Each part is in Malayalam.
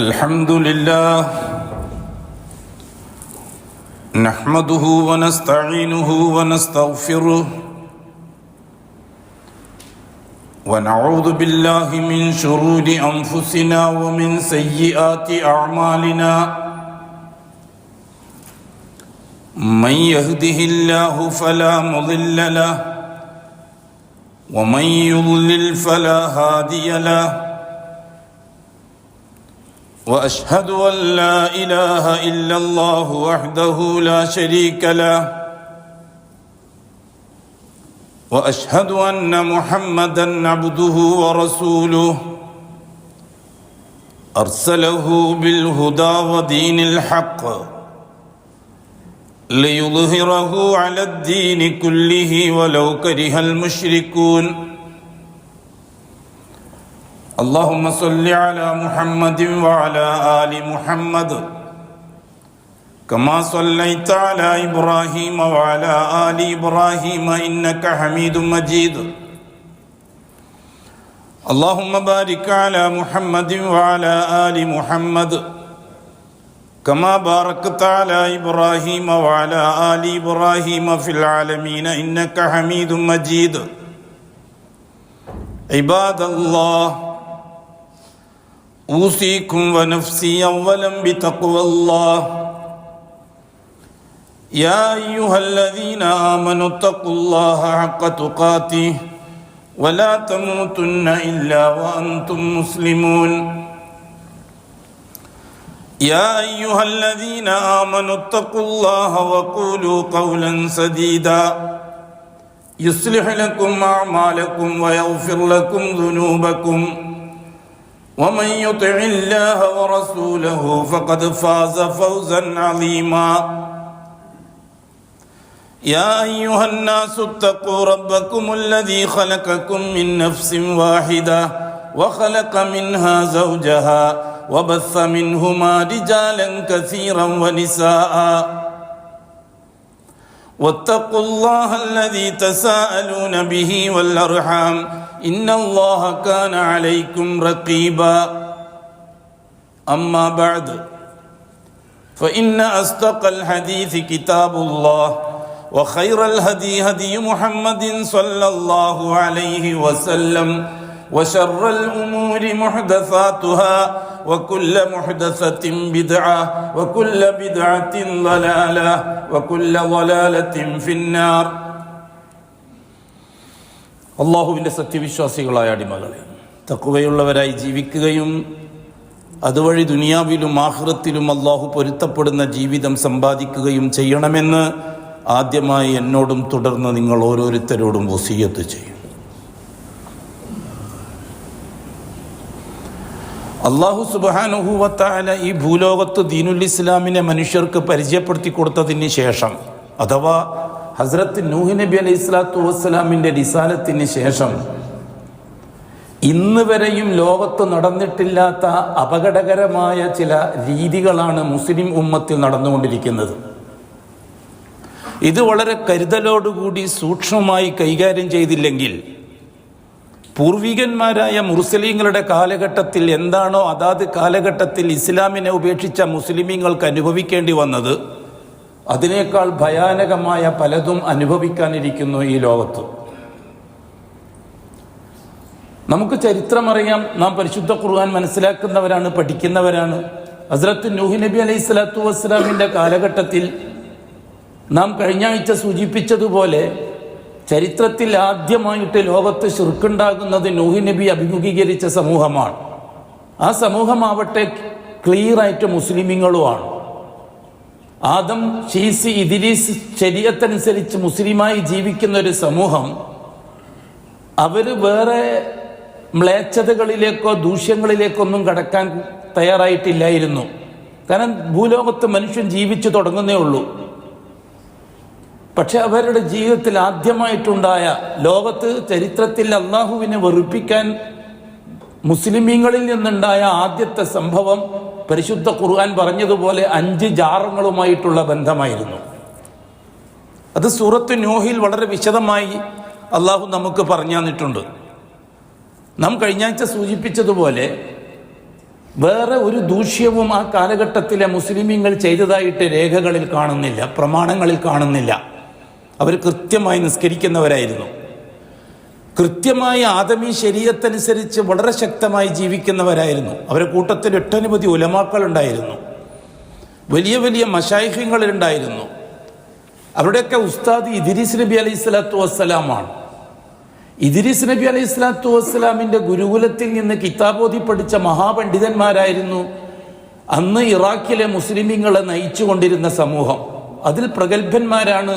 الحمد لله نحمده ونستعينه ونستغفره ونعوذ بالله من شرور أنفسنا ومن سيئات أعمالنا من يهده الله فلا مضل له ومن يضلل فلا هادي له وأشهد أن لا إله إلا الله وحده لا شريك له وأشهد أن محمدًا عبده ورسوله أرسله بالهدى ودين الحق ليظهره على الدين كله ولو كره المشركون اللهم صل على محمد وعلى آل محمد كما صليت على إبراهيم وعلى آل إبراهيم إنك حميد مجيد اللهم بارك على محمد وعلى آل محمد كما باركت على إبراهيم وعلى آل إبراهيم في العالمين إنك حميد مجيد عباد الله أوصيكم ونفسي أولا بتقوى الله يا أيها الذين آمنوا اتقوا الله حق تقاته ولا تموتن إلا وأنتم مسلمون يا أيها الذين آمنوا اتقوا الله وقولوا قولا سديدا يصلح لكم أعمالكم ويغفر لكم ذنوبكم ومن يطع الله ورسوله فقد فاز فوزا عظيما يا أيها الناس اتقوا ربكم الذي خلقكم من نفس واحدة وخلق منها زوجها وبث منهما رجالا كثيرا ونساء واتقوا الله الذي تساءلون به والأرحام إن الله كان عليكم رقيبا أما بعد فإن أصدق الحديث كتاب الله وخير الهدي هدي محمد صلى الله عليه وسلم وشر الأمور محدثاتها وكل محدثة بدعة وكل بدعة ضلالة وكل ضلالة في النار അള്ളാഹുവിൻ്റെ സത്യവിശ്വാസികളായ അടിമകളെ, തഖ്വയുള്ളവരായി ജീവിക്കുകയും അതുവഴി ദുനിയാവിലും ആഖിറത്തിലും അള്ളാഹു പൊരുത്തപ്പെടുന്ന ജീവിതം സമ്പാദിക്കുകയും ചെയ്യണമെന്ന് ആദ്യമായി എന്നോടും തുടർന്ന് നിങ്ങൾ ഓരോരുത്തരോടും വസിയ്യത്ത് ചെയ്യും. അള്ളാഹു സുബ്ഹാനഹു വ തആല ഈ ഭൂലോകത്ത് ദീനുൽ ഇസ്ലാമിനെ മനുഷ്യർക്ക് പരിചയപ്പെടുത്തി കൊടുത്തതിന് ശേഷം, അഥവാ ഹസ്രത്ത് നൂഹ് നബി അലൈഹി സ്വലാത്തു വസ്സലാമിൻ്റെ റിസാലത്തിന് ശേഷം ഇന്ന് വരെയും ലോകത്ത് നടന്നിട്ടില്ലാത്ത അപകടകരമായ ചില രീതികളാണ് മുസ്ലിം ഉമ്മത്തിൽ നടന്നുകൊണ്ടിരിക്കുന്നത്. ഇത് വളരെ കരുതലോടുകൂടി സൂക്ഷ്മമായി കൈകാര്യം ചെയ്തില്ലെങ്കിൽ പൂർവികന്മാരായ മുർസലീങ്ങളുടെ കാലഘട്ടത്തിൽ എന്താണോ അതാത് കാലഘട്ടത്തിൽ ഇസ്ലാമിനെ ഉപേക്ഷിച്ച മുസ്ലിമീങ്ങൾക്ക് അനുഭവിക്കേണ്ടി വന്നത്, അതിനേക്കാൾ ഭയാനകമായ പലതും അനുഭവിക്കാനിരിക്കുന്നു ഈ ലോകത്ത്. നമുക്ക് ചരിത്രമറിയാം, നാം പരിശുദ്ധ ഖുർആൻ മനസ്സിലാക്കുന്നവരാണ്, പഠിക്കുന്നവരാണ്. ഹസ്രത്ത് നൂഹ് നബി അലൈഹി സ്വലാത്തു വസ്സലാമിൻ്റെ കാലഘട്ടത്തിൽ നാം കഴിഞ്ഞ ആഴ്ച സൂചിപ്പിച്ചതുപോലെ ചരിത്രത്തിൽ ആദ്യമായിട്ട് ലോകത്ത് ശിർക്കുണ്ടാകുന്നത് നൂഹ് നബി അഭിമുഖീകരിച്ച സമൂഹമാണ്. ആ സമൂഹമാവട്ടെ ക്ലിയറായിട്ട് മുസ്ലിമീങ്ങളുമാണ്. ആദം, ശീസ്, ഇദ്രീസ് ശരീഅത്തനുസരിച്ച് മുസ്ലിമായി ജീവിക്കുന്ന ഒരു സമൂഹം, അവർ വേറെ മ്ലേച്ഛതകളിലേക്കോ ദൂഷ്യങ്ങളിലേക്കോ ഒന്നും കടക്കാൻ തയ്യാറായിട്ടില്ലായിരുന്നു. കാരണം ഭൂലോകത്ത് മനുഷ്യൻ ജീവിച്ചു തുടങ്ങുന്നേ ഉള്ളൂ. പക്ഷെ അവരുടെ ജീവിതത്തിൽ ആദ്യമായിട്ടുണ്ടായ, ലോകത്ത് ചരിത്രത്തിൽ അള്ളാഹുവിനെ വെറുപ്പിക്കാൻ മുസ്ലിമീങ്ങളിൽ നിന്നുണ്ടായ ആദ്യത്തെ സംഭവം പരിശുദ്ധ ഖുർആൻ പറഞ്ഞതുപോലെ 5 ജാറങ്ങളുമായിട്ടുള്ള ബന്ധമായിരുന്നു. അത് സൂറത്ത് നൂഹിൽ വളരെ വിശദമായി അള്ളാഹു നമുക്ക് പറഞ്ഞു തന്നിട്ടുണ്ട്. നാം കഴിഞ്ഞ ആഴ്ച സൂചിപ്പിച്ചതുപോലെ വേറെ ഒരു ദൂഷ്യവും ആ കാലഘട്ടത്തിലെ മുസ്ലിമീങ്ങൾ ചെയ്തതായിട്ട് രേഖകളിൽ കാണുന്നില്ല, പ്രമാണങ്ങളിൽ കാണുന്നില്ല. അവർ കൃത്യമായി നിസ്കരിക്കുന്നവരായിരുന്നു. കൃത്യമായി ആദമി ശരീഅത്തനുസരിച്ച് വളരെ ശക്തമായി ജീവിക്കുന്നവരായിരുന്നു. അവരുടെ കൂട്ടത്തിൽ ഒട്ടനവധി ഉലമാക്കൾ ഉണ്ടായിരുന്നു, വലിയ വലിയ മശായിഖുകളുണ്ടായിരുന്നു. അവരുടെയൊക്കെ ഉസ്താദ് ഇദ്രീസ് നബി അലൈഹി സ്വലാത്തു വസ്സലാമാണ്. ഇദ്രീസ് നബി അലൈഹി സ്വലാത്തു വസ്സലാമിൻ്റെ ഗുരുകുലത്തിൽ നിന്ന് കിതാബോധി പഠിച്ച മഹാപണ്ഡിതന്മാരായിരുന്നു അന്ന് ഇറാഖിലെ മുസ്ലിമീങ്ങളെ നയിച്ചു കൊണ്ടിരുന്ന സമൂഹം. അതിൽ പ്രഗത്ഭന്മാരാണ്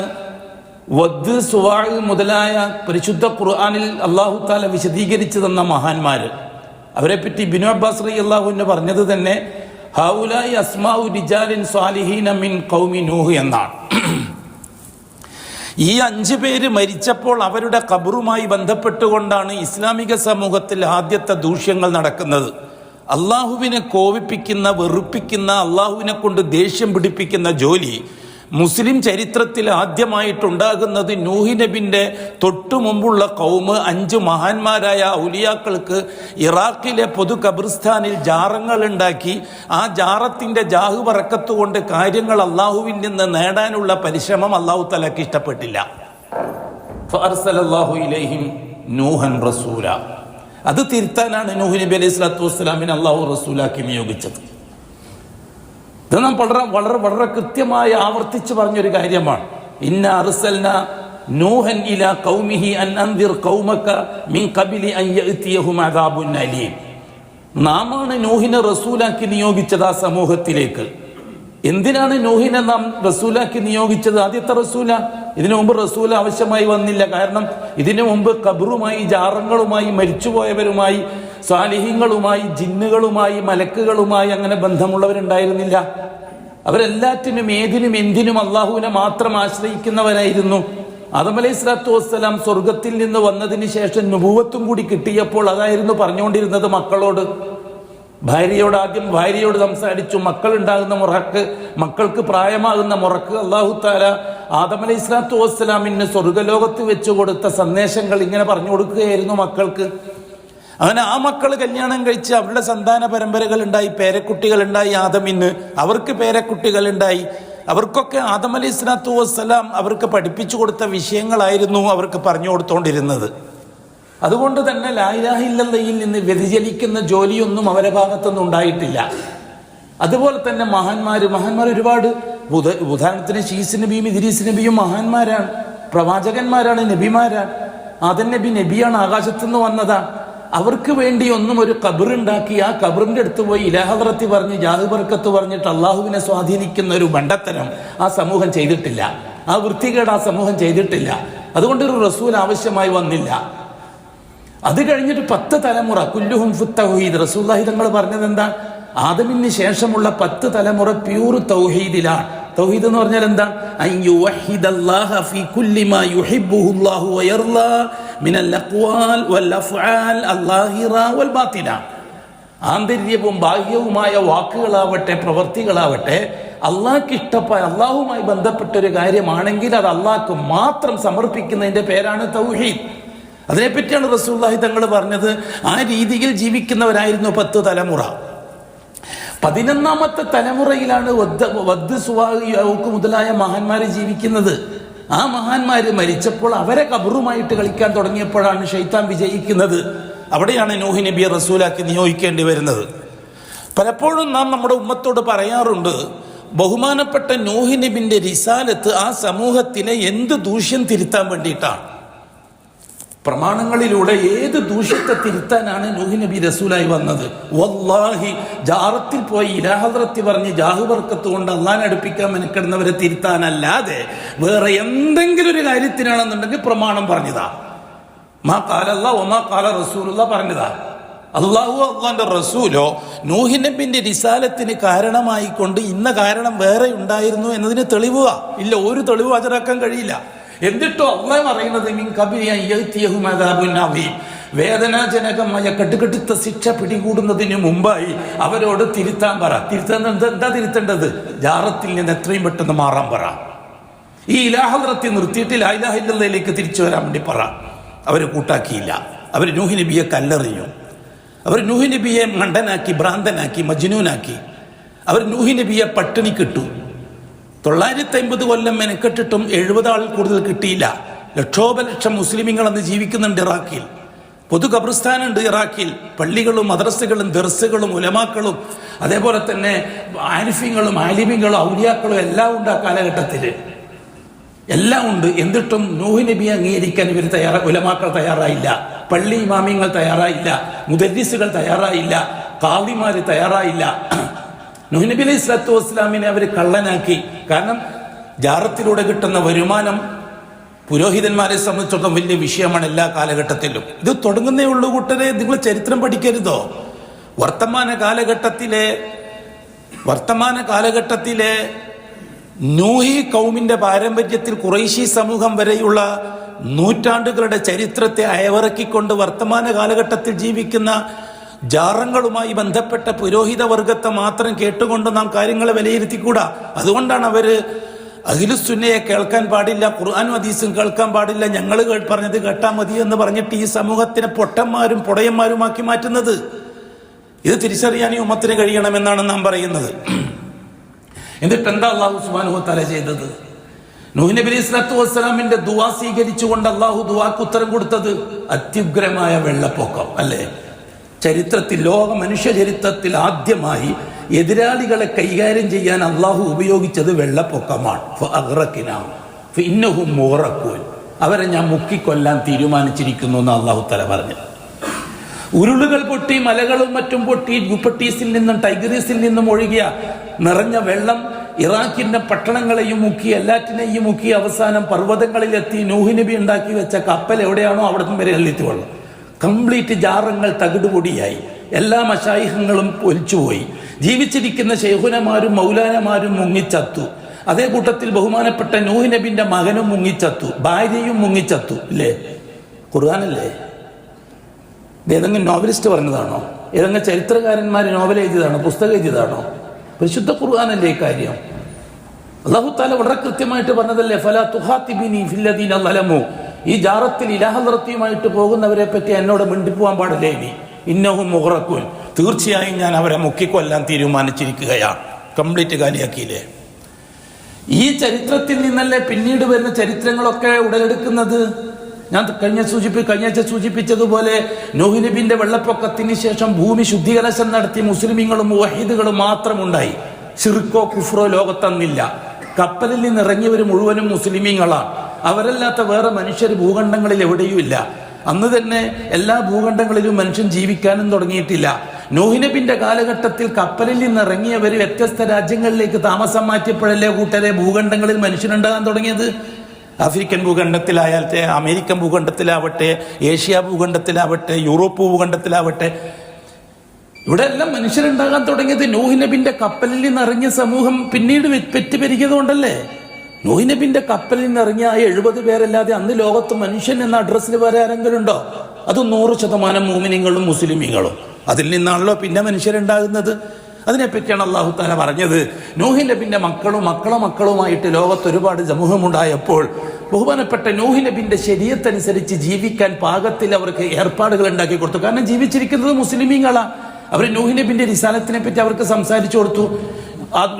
വദ്, സുവാഅ് മുതലായ പരിശുദ്ധ ഖുർആനിൽ അല്ലാഹു തആല വിശദീകരിച്ചു തന്ന മഹാന്മാർ. അവരെപ്പറ്റി ഇബ്നു അബ്ബാസ് റളിയല്ലാഹു അൻഹു പറഞ്ഞത് തന്നെ ഹൗലായി അസ്മാഉ റിജാലിൻ സ്വാലിഹീന മിൻ ഖൗമി നൂഹ് എന്നാണ്. ഈ 5 പേര് മരിച്ചപ്പോൾ അവരുടെ ഖബറുമായി ബന്ധപ്പെട്ടുകൊണ്ടാണ് ഇസ്ലാമിക സമൂഹത്തിൽ ആദ്യത്തെ ദൂഷ്യങ്ങൾ നടക്കുന്നത്. അള്ളാഹുവിനെ കോപിപ്പിക്കുന്ന, വെറുപ്പിക്കുന്ന, അള്ളാഹുവിനെ കൊണ്ട് ദേഷ്യം പിടിപ്പിക്കുന്ന ജോലി മുസ്ലിം ചരിത്രത്തിൽ ആദ്യമായിട്ടുണ്ടാകുന്നത് നൂഹ് നബിൻ്റെ തൊട്ടു മുമ്പുള്ള കൗമ് 5 മഹാന്മാരായ ഔലിയാക്കൾക്ക് ഇറാഖിലെ പൊതു ഖബർസ്ഥാനിൽ ജാറങ്ങൾ ഉണ്ടാക്കി ആ ജാറത്തിൻ്റെ ജാഹ് ബറക്കത്ത് കാര്യങ്ങൾ അള്ളാഹുവിൽ നിന്ന് നേടാനുള്ള പരിശ്രമം അള്ളാഹു തആലക്ക് ഇഷ്ടപ്പെട്ടില്ല. ഫഅർസലല്ലാഹു ഇലൈഹിം നൂഹൻ റസൂല. അത് തിരുത്താനാണ് നൂഹ് നബി അലൈഹി സ്വലാത്തു വസ്സലാമിനെ അള്ളാഹു റസൂലാക്കി നിയോഗിച്ചത്. ഇത് നാം വളരെ വളരെ കൃത്യമായി ആവർത്തിച്ച് പറഞ്ഞൊരു കാര്യമാണ്. ഇന്ന അർസൽന നൂഹൻ ഇലാ ഖൗമിഹി അൻ അൻദിർ ഖൗമക മിൻ ഖബലി അൻ യഅതിയഹും അദാബുൻ അലീം. നാമാണ് നൂഹിനെ റസൂലാക്കി നിയോഗിച്ചത് ആ സമൂഹത്തിലേക്ക്. എന്തിനാണ് നൂഹിനെ നാം റസൂലാക്കി നിയോഗിച്ചത്? ആദ്യത്തെ റസൂല. ഇതിനു മുമ്പ് റസൂൽ ആവശ്യമായി വന്നില്ല. കാരണം ഇതിനു മുമ്പ് ഖബറുമായി, ജാറങ്ങളുമായി, മരിച്ചുപോയവരുമായി, സാലിഹീങ്ങളുമായി, ജിന്നുകളുമായി, മലക്കുകളുമായി അങ്ങനെ ബന്ധമുള്ളവരുണ്ടായിരുന്നില്ല. അവരെല്ലാറ്റിനും ഏതിനും എന്തിനും അള്ളാഹുവിനെ മാത്രം ആശ്രയിക്കുന്നവരായിരുന്നു. ആദം അലൈഹി സ്വലാത്തു വസ്സലാം സ്വർഗത്തിൽ നിന്ന് വന്നതിന് ശേഷം നുബുവത്തും കൂടി കിട്ടിയപ്പോൾ അതായിരുന്നു പറഞ്ഞുകൊണ്ടിരുന്നത് മക്കളോട്. ആദ്യം ഭാര്യയോട് സംസാരിച്ചു. മക്കൾ ഉണ്ടാകുന്ന മുറക്ക്, മക്കൾക്ക് പ്രായമാകുന്ന മുറക്ക് അല്ലാഹു തആല ആദം അലൈഹി സ്വലാത്തു വസ്സലാമിന് സ്വർഗലോകത്ത് വെച്ച് കൊടുത്ത സന്ദേശങ്ങൾ ഇങ്ങനെ പറഞ്ഞു കൊടുക്കുകയായിരുന്നു മക്കൾക്ക്. അങ്ങനെ ആ മക്കൾ കല്യാണം കഴിച്ച് അവരുടെ സന്താന പരമ്പരകൾ ഉണ്ടായി, പേരക്കുട്ടികൾ ഉണ്ടായി. ആദമിന് അവർക്ക് പേരക്കുട്ടികൾ ഉണ്ടായി. അവർക്കൊക്കെ ആദം അലൈഹി സ്വലാത്തു വസ്സലാം അവർക്ക് പഠിപ്പിച്ചു കൊടുത്ത വിഷയങ്ങളായിരുന്നു അവർക്ക് പറഞ്ഞു കൊടുത്തോണ്ടിരുന്നത്. അതുകൊണ്ട് തന്നെ ലാ ഇലാഹ ഇല്ലല്ലയിൽ നിന്ന് വ്യതിചലിക്കുന്ന ജോലിയൊന്നും അവരുടെ ഭാഗത്തൊന്നും ഉണ്ടായിട്ടില്ല. അതുപോലെ തന്നെ മഹാന്മാർ ഒരുപാട്, ഉദാഹരണത്തിന് ശീസ് നബിയും ഇദ്രീസ് നബിയും മഹാന്മാരാണ്, പ്രവാചകന്മാരാണ്, നബിമാരാണ്. ആദം നബി നബിയാണ്, ആകാശത്തുനിന്ന് വന്നതാണ്. അവർക്ക് വേണ്ടി ഒന്നും ഒരു ഖബറുണ്ടാക്കി ആ ഖബറിന്റെ അടുത്ത് പോയി ഇലാഹദ്റത്തി പറഞ്ഞ് ജാഹ് ബർക്കത്ത് പറഞ്ഞിട്ട് അള്ളാഹുവിനെ സ്വാധീനിക്കുന്ന ഒരു ബണ്ടത്തരം ആ സമൂഹം ചെയ്തിട്ടില്ല. ആ വൃത്തികേട് ആ സമൂഹം ചെയ്തിട്ടില്ല. അതുകൊണ്ട് ഒരു റസൂൽ ആവശ്യമായി വന്നില്ല. അത് കഴിഞ്ഞിട്ട് 10 തലമുറ കുല്ലുഹും ഫിത് തൗഹീദ്. റസൂലുള്ളാഹി തങ്ങൾ പറഞ്ഞത് എന്താ? ആദമിന് ശേഷമുള്ള 10 തലമുറ പ്യൂർ തൗഹീദിലാണ്. തൗഹീദ് എന്ന് പറഞ്ഞാൽ എന്താ? അയ്യുവഹിദല്ലാഹ ഫീ കുല്ലി മാ യുഹിബ്ബുഹുല്ലാഹു വയർലാ മിനൽ അഖ്വാൽ വൽ അഫ്ആൽ അല്ലാഹിറ വൽ ബാത്തിന. ആന്തരികവും ബാഹ്യവുമായ വാക്കുകളാവട്ടെ പ്രവൃത്തികളാവട്ടെ അള്ളാഹ്ക്ക് ഇഷ്ടപ്പെട്ട, അള്ളാഹുമായി ബന്ധപ്പെട്ട ഒരു കാര്യമാണെങ്കിൽ അത് അള്ളാഹ്ക്ക് മാത്രം സമർപ്പിക്കുന്നതിന്റെ പേരാണ് തൗഹീദ്. അതിനെപ്പറ്റിയാണ് റസൂലുള്ളാഹി തങ്ങൾ പറഞ്ഞത്. ആ രീതിയിൽ ജീവിക്കുന്നവരായിരുന്നു 10 തലമുറ. 11ാമത്തെ തലമുറയിലാണ് വദ്, സുവാഅ് മുതലായ മഹാന്മാര് ജീവിക്കുന്നത്. ആ മഹാന്മാര് മരിച്ചപ്പോൾ അവരെ ഖബറുമായിട്ട് കളിക്കാൻ തുടങ്ങിയപ്പോഴാണ് ശൈത്താൻ വിജയിക്കുന്നത്. അവിടെയാണ് നൂഹ് നബിയെ റസൂലാക്കി നിയോഗിക്കേണ്ടി വരുന്നത്. പലപ്പോഴും നാം നമ്മുടെ ഉമ്മത്തോട് പറയാറുണ്ട്, ബഹുമാനപ്പെട്ട നൂഹ് നബിന്റെ റിസാലത്ത് ആ സമൂഹത്തിലെ എന്ത് ദൂഷ്യം തിരുത്താൻ വേണ്ടിയിട്ടാണ്. പ്രമാണങ്ങളിലൂടെ ഏത് ദൂഷ്യത്തെ തിരുത്താനാണ് നൂഹ് നബി റസൂലായി വന്നത്. വല്ലാഹി, ജാറത്തിൽ പോയി ഇലാഹദ്റത്തി പറഞ്ഞ് ജാഹ് ബർക്കത്ത് കൊണ്ട് അള്ളാഹനെ അടുപ്പിക്കാൻ മെനക്കെടുന്നവരെ തിരുത്താനല്ലാതെ വേറെ എന്തെങ്കിലും ഒരു കാര്യത്തിനാണെന്നുണ്ടെങ്കിൽ പ്രമാണം പറഞ്ഞതാ. മാ ഖാല അല്ലാഹു വമാ ഖാല റസൂലുള്ളാഹി പറഞ്ഞതാ. അള്ളാഹു അള്ളാന്റെ റസൂലോ നൂഹ് നബിന്റെ റിസാലത്തിന് കാരണമായിക്കൊണ്ട് ഇന്ന കാരണം വേറെ ഉണ്ടായിരുന്നു എന്നതിന് തെളിവുക ഇല്ല. ഒരു തെളിവ് ഹാജരാക്കാൻ കഴിയില്ല. എന്നിട്ടോ അള്ളാഹ് പറയുന്നത് മിൻ ഖബലി അൻ യഅതിയഹും അദാബുൻ അദീം, വേദനാജനകമായ കടുകടുത്ത ശിക്ഷ പിടികൂടുന്നതിന് മുമ്പായി അവരോട് തിരുത്താൻ പറ. തിരുത്താൻ എന്താ തിരുത്തേണ്ടത്? ജാറത്തിൽ നിന്ന് എത്രയും പെട്ടെന്ന് മാറാൻ പറ. ഈ ഇലാഹദ്റത്തി നിർത്തിയിട്ട് ലാ ഇലാഹ ഇല്ലല്ലയിലേക്ക് തിരിച്ചു വരാൻ വേണ്ടി പറ. അവർ കൂട്ടാക്കിയില്ല. അവർ നൂഹ് നബിയെ കല്ലെറിഞ്ഞു. അവർ നൂഹ് നബിയെ മണ്ടനാക്കി, ഭ്രാന്തനാക്കി, മജ്നൂനാക്കി. അവർ നൂഹ് നബിയെ പട്ടിണി കിട്ടു. 950 കൊല്ലം മെനക്കെട്ടിട്ടും 70 ആൾ കൂടുതൽ കിട്ടിയില്ല. ലക്ഷോപലക്ഷം മുസ്ലിമീങ്ങൾ അന്ന് ജീവിക്കുന്നുണ്ട് ഇറാഖിൽ. പൊതു ഖബർസ്ഥാനുണ്ട് ഇറാഖിൽ. പള്ളികളും മദ്രസകളും ദർസുകളും ഉലമാക്കളും അതേപോലെ തന്നെ ആരിഫ്യങ്ങളും ആലിമ്യങ്ങളും ഔലിയാക്കളും എല്ലാം ഉണ്ട് ആ കാലഘട്ടത്തിൽ. എല്ലാം ഉണ്ട്. എന്നിട്ടും നൂഹ് നബിയെ അംഗീകരിക്കാൻ ഇവർ ഉലമാക്കൾ തയ്യാറായില്ല, പള്ളി ഇമാമിയങ്ങൾ തയ്യാറായില്ല, മുദരിസുകൾ തയ്യാറായില്ല, ഖാദിമാര് തയ്യാറായില്ല. നൂഹ് നബി അലൈഹി സ്വലാത്തു വസ്സലാമിനെ അവർ കള്ളനാക്കി. കാരണം ജാറത്തിലൂടെ കിട്ടുന്ന വരുമാനം പുരോഹിതന്മാരെ സംബന്ധിച്ചിടത്തോളം വലിയ വിഷയമാണ് എല്ലാ കാലഘട്ടത്തിലും. ഇത് തുടങ്ങുന്നേ ഉള്ളൂ കൂട്ടരെ. നിങ്ങൾ ചരിത്രം പഠിക്കരുതോ? വർത്തമാന കാലഘട്ടത്തിലെ നൂഹി കൗമിന്റെ പാരമ്പര്യത്തിൽ ഖുറൈശി സമൂഹം വരെയുള്ള നൂറ്റാണ്ടുകളുടെ ചരിത്രത്തെ അയവിറക്കിക്കൊണ്ട് വർത്തമാന കാലഘട്ടത്തിൽ ജീവിക്കുന്ന ജാറങ്ങളുമായി ബന്ധപ്പെട്ട പുരോഹിത വർഗത്തെ മാത്രം കേട്ടുകൊണ്ട് നാം കാര്യങ്ങളെ വിലയിരുത്തിക്കൂടാ. അതുകൊണ്ടാണ് അവര് അഹ്ലുസുന്നയെ കേൾക്കാൻ പാടില്ല, ഖുർആനും ഹദീസും കേൾക്കാൻ പാടില്ല, ഞങ്ങൾ പറഞ്ഞത് കേട്ടാൽ മതി എന്ന് പറഞ്ഞിട്ട് ഈ സമൂഹത്തിനെ പൊട്ടന്മാരും പൊടയന്മാരുമാക്കി മാറ്റുന്നത്. ഇത് തിരിച്ചറിയാൻ ഈ ഉമ്മത്തിന് കഴിയണമെന്നാണ് നാം പറയുന്നത്. എന്നിട്ട് എന്താ അല്ലാഹു സുബ്ഹാനഹു വ തആല ചെയ്തത്? നൂഹ് നബി അലൈഹി സ്വലാത്തു വസ്സലാമിന്റെ ദുആ സ്വീകരിച്ചുകൊണ്ട് അല്ലാഹു ദുആക്ക് ഉത്തരം കൊടുത്തത് അത്യുഗ്രമായ വെള്ളപ്പൊക്കം അല്ലേ? ചരിത്രത്തിൽ, മനുഷ്യ ചരിത്രത്തിൽ ആദ്യമായി എതിരാളികളെ കൈകാര്യം ചെയ്യാൻ അള്ളാഹു ഉപയോഗിച്ചത് വെള്ളപ്പൊക്കമാണ്. അവരെ ഞാൻ മുക്കിക്കൊല്ലാൻ തീരുമാനിച്ചിരിക്കുന്നു എന്ന് അള്ളാഹു തആല പറഞ്ഞു. ഉരുളുകൾ പൊട്ടി, മലകളും മറ്റും പൊട്ടി, യൂഫ്രട്ടീസിൽ നിന്നും ടൈഗ്രീസിൽ നിന്നും ഒഴുകിയ നിറഞ്ഞ വെള്ളം ഇറാഖിന്റെ പട്ടണങ്ങളെയും മുക്കി, എല്ലാറ്റിനെയും മുക്കി അവസാനം പർവ്വതങ്ങളിലെത്തി. നൂഹ് നബി ഉണ്ടാക്കി വെച്ച കപ്പൽ എവിടെയാണോ അവിടെ വരെ എള്ളിത്ത് വെള്ളം. കംപ്ലീറ്റ് ജാറങ്ങൾ തകിടുപൊടിയായി. എല്ലാ മശായിഹങ്ങളും ഒലിച്ചുപോയി. ജീവിച്ചിരിക്കുന്ന ശൈഖുനമാരും മൗലാനമാരും മുങ്ങിച്ചത്തു. അതേ കൂട്ടത്തിൽ ബഹുമാനപ്പെട്ട നൂഹ് നബിന്റെ മകനും മുങ്ങിച്ചത്തു, ഭാര്യയും മുങ്ങിച്ചത്തു. ഇല്ലേ? ഖുർആനല്ലേ? ഏതെങ്കിലും നോവലിസ്റ്റ് പറഞ്ഞതാണോ? ഏതെങ്കിലും ചരിത്രകാരന്മാർ നോവൽ എഴുതിയതാണോ? പുസ്തകം എഴുതിയതാണോ? പരിശുദ്ധ ഖുർആനല്ലേ കാര്യം? അല്ലാഹു തആല വളരെ കൃത്യമായിട്ട് പറഞ്ഞതല്ലേ, ഫലാ തുഹാതിബിനി ഫില്ലദീന ളലമു. ഈ ജാറത്തിൽ ഇലാഹദ്റത്തിയുമായിട്ട് പോകുന്നവരെ പറ്റി എന്നോട് മിണ്ടിപ്പോവാൻ പാടില്ലേ? ഇനി ഇന്നഹും മുഗ്റഖൂൻ, തീർച്ചയായും ഞാൻ അവരെ മുക്കിക്കൊല്ലാൻ തീരുമാനിച്ചിരിക്കുകയാണ്. കംപ്ലീറ്റ് കാലിയാക്കിയില്ലേ? ഈ ചരിത്രത്തിൽ നിന്നല്ലേ പിന്നീട് വരുന്ന ചരിത്രങ്ങളൊക്കെ ഉടലെടുക്കുന്നത്. ഞാൻ കഴിഞ്ഞ സൂചിപ്പിച്ചതുപോലെ നൂഹ് നബിന്റെ വെള്ളപ്പൊക്കത്തിന് ശേഷം ഭൂമി ശുദ്ധീകരണം നടത്തി മുസ്ലിമീങ്ങളും മുവഹിദുകളും മാത്രമുണ്ടായി. ശിർക്കോ കുഫ്രോ ലോകത്തന്നില്ല. കപ്പലിൽ നിന്ന് ഇറങ്ങിയവർ മുഴുവനും മുസ്ലിമീങ്ങളാണ്. അവരല്ലാത്ത വേറെ മനുഷ്യർ ഭൂഖണ്ഡങ്ങളിൽ എവിടെയുമില്ല. അന്ന് തന്നെ എല്ലാ ഭൂഖണ്ഡങ്ങളിലും മനുഷ്യൻ ജീവിക്കാനും തുടങ്ങിയിട്ടില്ല. നൂഹ് നബിന്റെ കാലഘട്ടത്തിൽ കപ്പലിൽ നിന്ന് ഇറങ്ങിയവർ വ്യത്യസ്ത രാജ്യങ്ങളിലേക്ക് താമസം മാറ്റിയപ്പോഴല്ലേ കൂട്ടരെ ഭൂഖണ്ഡങ്ങളിൽ മനുഷ്യനുണ്ടാകാൻ തുടങ്ങിയത്. ആഫ്രിക്കൻ ഭൂഖണ്ഡത്തിലായാലത്തെ, അമേരിക്കൻ ഭൂഖണ്ഡത്തിലാവട്ടെ, ഏഷ്യ ഭൂഖണ്ഡത്തിലാവട്ടെ, യൂറോപ്പ് ഭൂഖണ്ഡത്തിലാവട്ടെ, ഇവിടെ എല്ലാം മനുഷ്യരുണ്ടാകാൻ തുടങ്ങിയത് നൂഹ് നബിന്റെ കപ്പലിൽ നിന്ന് ഇറങ്ങിയ സമൂഹം പിന്നീട് പെറ്റുപെരുകിയതുകൊണ്ടല്ലേ. നൂഹ് നബിന്റെ കപ്പലിൽ നിന്ന് ഇറങ്ങിയ 70 പേരല്ലാതെ അന്ന് ലോകത്ത് മനുഷ്യൻ എന്ന അഡ്രസ്സിൽ വേറെ ആരെങ്കിലും ഉണ്ടോ? അത് 100% മോമിനിങ്ങളും മുസ്ലിമീങ്ങളും. അതിൽ നിന്നാണല്ലോ പിന്നെ മനുഷ്യരുണ്ടാകുന്നത്. അതിനെപ്പറ്റിയാണ് അല്ലാഹു തആല പറഞ്ഞത്. നൂഹ് നബിന്റെ മക്കളുമായിട്ട് ലോകത്ത് ഒരുപാട് സമൂഹമുണ്ടായപ്പോൾ ബഹുമാനപ്പെട്ട നൂഹ് നബിന്റെ ശരീഅത്തനുസരിച്ച് ജീവിക്കാൻ പാകത്തിൽ അവർക്ക് ഏർപ്പാടുകൾ ഉണ്ടാക്കി കൊടുത്തു. കാരണം ജീവിച്ചിരിക്കുന്നത് മുസ്ലിമീങ്ങളാണ്. അവർ നൂഹ് നബിന്റെ റിസാലത്തിനെ പറ്റി അവർക്ക് സംസാരിച്ചു കൊടുത്തു.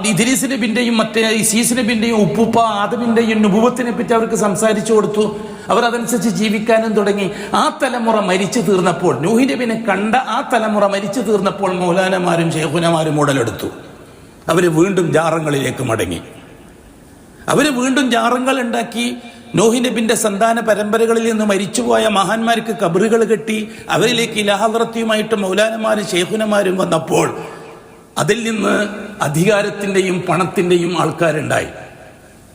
ഇദ്രീസ് നബിന്റെയും മറ്റേ ഈസീസ് നബിന്റെയും ഉപ്പുപ്പ ആദമിന്റെയും നുബുവത്തിനെ പറ്റി അവർക്ക് സംസാരിച്ചു കൊടുത്തു. അവർ അതനുസരിച്ച് ജീവിക്കാനും തുടങ്ങി. ആ തലമുറ മരിച്ചു തീർന്നപ്പോൾ, നൂഹ് നബിനെ കണ്ട ആ തലമുറ മരിച്ചു തീർന്നപ്പോൾ മൗലാനമാരും ശൈഖുനമാരും ഉടലെടുത്തു. അവര് വീണ്ടും ജാറങ്ങളിലേക്ക് മടങ്ങി. അവര് വീണ്ടും ജാറങ്ങൾ ഉണ്ടാക്കി. നൂഹ് നബിന്റെ സന്താന പരമ്പരകളിൽ നിന്ന് മരിച്ചുപോയ മഹാന്മാർക്ക് കബറുകൾ കെട്ടി. അവരിലേക്ക് ഇലാഹദ്റത്തിയുമായിട്ട് മൗലാനമാരും ശൈഖുനമാരും വന്നപ്പോൾ അതിൽ നിന്ന് അധികാരത്തിന്റെയും പണത്തിന്റെയും ആൾക്കാരുണ്ടായി.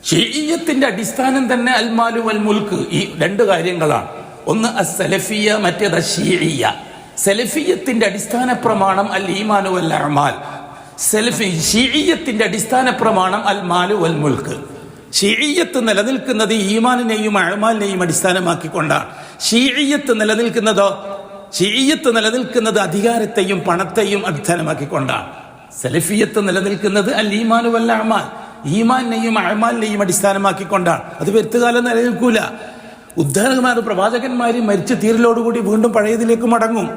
ശീഇയ്യത്തിന്റെ അടിസ്ഥാനം തന്നെ അൽമാലു വൽ മുൽക്ക്. ഈ 2 കാര്യങ്ങളാണ്. ഒന്ന് അസ്സലഫിയ, മറ്റേത് അശ്ശീഇയ്യ. സലഫിയത്തിന്റെ അടിസ്ഥാന പ്രമാണം അൽ ഈമാനു വൽ അഅമാൽ. ശീഇയ്യത്തിന്റെ അടിസ്ഥാന പ്രമാണം അൽ മാലു വൽ മുൽക്ക്. ശീഇയ്യത്ത് നിലനിൽക്കുന്നത് ഈമാനിനെയും അഅമാലിനെയും അടിസ്ഥാനമാക്കിക്കൊണ്ടാണ്. ശീഇയ്യത്ത് നിലനിൽക്കുന്നത് അധികാരത്തെയും പണത്തെയും അടിസ്ഥാനമാക്കിക്കൊണ്ടാണ്. സലഫിയത്ത് നിലനിൽക്കുന്നത് അൽ ഈമാനു വൽ അഅമാൽ, ഈമാനിനെയും അഅമാലിനെയും അടിസ്ഥാനമാക്കിക്കൊണ്ടാണ്. അത് വ്യക്തികാലം നിലനിൽക്കൂല. ഉദ്ധാരകന്മാർ പ്രവാചകന്മാർ മരിച്ചു തീരലോടുകൂടി വീണ്ടും പഴയതിലേക്ക് മടങ്ങും.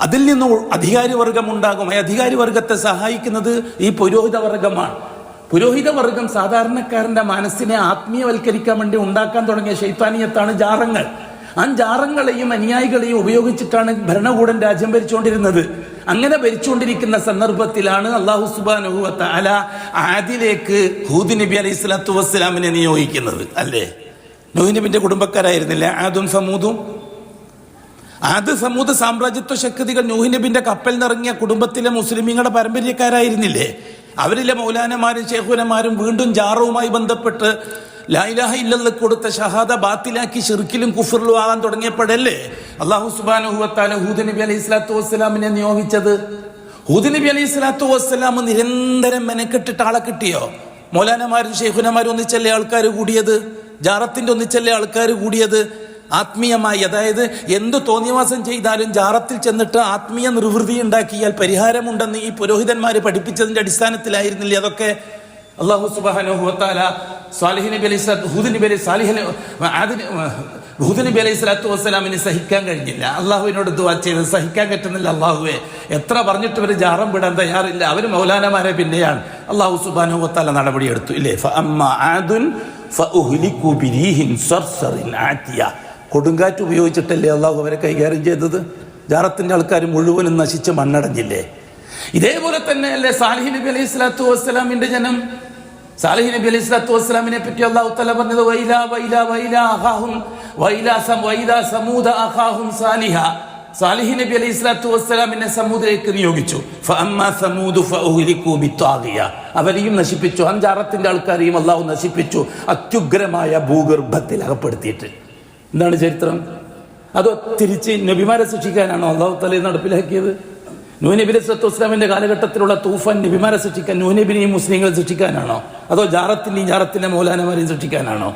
അതിൽ നിന്ന് അധികാരിവർഗം ഉണ്ടാകും. ഈ അധികാരിവർഗത്തെ സഹായിക്കുന്നത് ഈ പുരോഹിത വർഗമാണ്. പുരോഹിത വർഗം സാധാരണക്കാരന്റെ മനസ്സിനെ ആത്മീയവൽക്കരിക്കാൻ വേണ്ടി ഉണ്ടാക്കാൻ തുടങ്ങിയ ശൈത്താനിയത്താണ് ജാറങ്ങൾ. ആ ജാറങ്ങളെയും അനുയായികളെയും ഉപയോഗിച്ചിട്ടാണ് ഭരണകൂടം രാജ്യം ഭരിച്ചുകൊണ്ടിരുന്നത്. അങ്ങനെ ഭരിച്ചുകൊണ്ടിരിക്കുന്ന സന്ദർഭത്തിലാണ് അല്ലാഹു സുബ്ഹാനഹു വ തആല ആദിലേക്ക് ഹൂദ് നബി അലൈഹി സ്വലാത്തു വസ്സലാമിനെ നിയോഗിക്കുന്നത്. അല്ലേ, നൂഹ് നബിന്റെ കുടുംബക്കാരായിരുന്നില്ല ആദും സമൂദും? ആദ് സമൂദ് സാമ്രാജ്യത്വ ശക്തികൾ നൂഹ് നബിന്റെ കപ്പൽ നിറങ്ങിയ കുടുംബത്തിലെ മുസ്ലിമീങ്ങളുടെ പാരമ്പര്യക്കാരായിരുന്നില്ലേ? അവരിലെ മൗലാനമാരും ശേഖുനമാരും വീണ്ടും ജാറവുമായി ബന്ധപ്പെട്ട് ലാ ഇലാഹ ഇല്ലല്ലാഹ് കൊടുത്ത ഷഹാദ ബാത്തിലാക്കി ശിർക്കിലും കുഫറിലും ആകാൻ തുടങ്ങിയപ്പോഴല്ലേ അല്ലാഹു സുബ്ഹാനഹു വ തആല ഹൂദ് നബി അലൈഹി സ്വലാത്തു വസ്സലാമിനെ നിയോഗിച്ചത്. ഹൂദ് നബി അലൈഹി സ്വലാത്തു വസ്സലാം നിരന്തരം മെനക്കെട്ടിട്ട് ആളെ കിട്ടിയോ? മൗലാനമാരും ശൈഖുനമാരും ഒന്നിച്ചല്ലേ ആൾക്കാർ കൂടിയത്? ജാറത്തിന്റെ ഒന്നിച്ചല്ലേ ആൾക്കാർ കൂടിയത്? ആത്മീയമായി, അതായത് എന്ത് തോന്നിയവാസം ചെയ്താലും ജാറത്തിൽ ചെന്നിട്ട് ആത്മീയ നിർവൃതി ഉണ്ടാക്കിയാൽ പരിഹാരമുണ്ടെന്ന് ഈ പുരോഹിതന്മാര് പഠിപ്പിച്ചതിന്റെ അടിസ്ഥാനത്തിലായിരുന്നില്ലേ അതൊക്കെ? അല്ലാഹു സുബ്ഹാനഹു വ തആല സാലിഹ് നബി അലൈഹി സ്വലാത്തു ഹൂദ് നബി അലൈഹി സ്വലാത്തു വസ്സലാമിന് സഹിക്കാൻ കഴിഞ്ഞില്ല. അള്ളാഹുവിനോട് ദുആ ചെയ്ത് സഹിക്കാൻ പറ്റുന്നില്ല. അള്ളാഹുവെ എത്ര പറഞ്ഞിട്ട് ഇവർ ജാറം വിടാൻ തയ്യാറില്ല. അവർ മൗലാനമാരെ പിന്നെയാണ്. അല്ലാഹു സുബ്ഹാനഹു വ തആല നടപടിയെടുത്തു. ഇല്ലേ, ഫഅമ്മാ ആദുൻ ഫഉഹ്ലികു ബിരീഹിൻ സർസറിൻ ആതിയ. കൊടുങ്കാറ്റ് ഉപയോഗിച്ചിട്ടല്ലേ അള്ളാഹു അവരെ കൈകാര്യം ചെയ്തത്? ജാറത്തിന്റെ ആൾക്കാർ മുഴുവനും നശിച്ച് മണ്ണടഞ്ഞില്ലേ? ഇതേപോലെ തന്നെ അല്ലേ സാലിഹ് നബി അലൈഹി സ്വലാത്തു വസ്സലാമിന്റെ ജനം? സാലിഹ് നബി അലൈഹി സ്വലാത്തു വസ്സലാമിനെ പറ്റി അല്ലാഹു തആല പറഞ്ഞത് വൈലാ സമൂദ അഖാഹും സാലിഹ. സാലിഹ് നബി അലൈഹി സ്വലാത്തു വസ്സലാമിനെ സമൂദിലേക്ക് നിയോഗിച്ചു. ഫഅമ്മാ സമൂദു ഫഉഹ്ലികു ബിത്വാഗിയ. അവരെയും നശിപ്പിച്ചു. അഞ്ചാറത്തിന്റെ ആൾക്കാരെയും അല്ലാഹു നശിപ്പിച്ചു, അത്യുഗ്രമായ ഭൂഗർഭത്തിൽ അകപ്പെടുത്തിയിട്ട്. എന്താണ് ചരിത്രം? അതോ തിരിച്ച് നബിമാരെ ശിക്ഷിക്കാനാണോ അല്ലാഹു തആല നടപ്പിലാക്കിയത്? നൂഹ് നബി അലൈഹി സ്വലാത്തു വസ്സലാമിന്റെ കാലഘട്ടത്തിലുള്ള തൂഫാൻ നബിമാരെ ശിക്ഷിക്കാൻ, നൂഹ് നബിനെയും മുസ്ലിങ്ങളെ ശിക്ഷിക്കാനാണോ? അതോ ജാറത്തിന്റെ മൗലാനമാരെയും ശിക്ഷിക്കാനാണോ?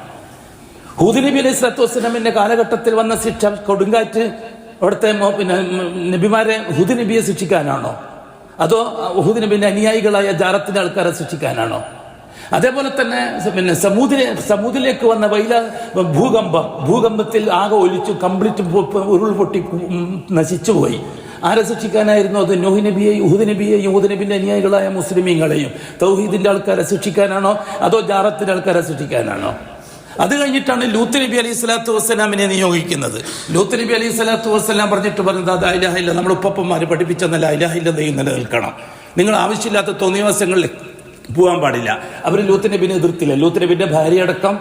ഹൂദ് നബി അലൈഹി സ്വലാത്തു വസ്സലാമിന്റെ കാലഘട്ടത്തിൽ വന്ന ശിക്ഷ കൊടുങ്കാറ്റ് അവിടുത്തെ നബിമാരെ ഹൂദ് നബിയെ ശിക്ഷിക്കാനാണോ? അതോ ഹൂദ് നബിന്റെ അനുയായികളായ ജാറത്തിന്റെ ആൾക്കാരെ ശിക്ഷിക്കാനാണോ? അതേപോലെ തന്നെ സമൂദിലേക്ക് വന്ന ഭൂകമ്പത്തിൽ ആകെ ഒലിച്ചു, കംപ്ലീറ്റ് ഉരുൾപൊട്ടി നശിച്ചുപോയി. ആരെ ശിക്ഷിക്കാനായിരുന്നു അത്? നൂഹ് നബിയെയും ഹൂദ് നബിയെയും ഹൂദ് നബിന്റെ അനുയായികളായ മുസ്ലിമീങ്ങളെയും തൗഹീദിന്റെ ആൾക്കാരെ ശിക്ഷിക്കാനാണോ അതോ ജാറത്തിന്റെ ആൾക്കാരെ ശിക്ഷിക്കാനാണോ? അത് കഴിഞ്ഞിട്ടാണ് ലൂത്ത് നബി അലൈഹി സ്വലാത്തു വസ്സലാമിനെ നിയോഗിക്കുന്നത്. ലൂത്ത് നബി അലൈഹി സ്വലാത്തു വസ്സലാം പറഞ്ഞിട്ട് പറഞ്ഞത് ലാ ഇലാഹ ഇല്ല, നമ്മുടെ ഉപ്പപ്പന്മാർ പഠിപ്പിച്ചെന്ന ലാ ഇലാഹ ഇല്ലല്ലാഹ് നിലനിൽക്കണം. നിങ്ങൾ ആവശ്യമില്ലാത്ത തോന്നിയവാസങ്ങളിൽ പോകാൻ പാടില്ല. അവർ ലൂത്ത് നബിനെ എതിർത്തില്ല. ലൂത്ത് നബിന്റെ ഭാര്യയടക്കം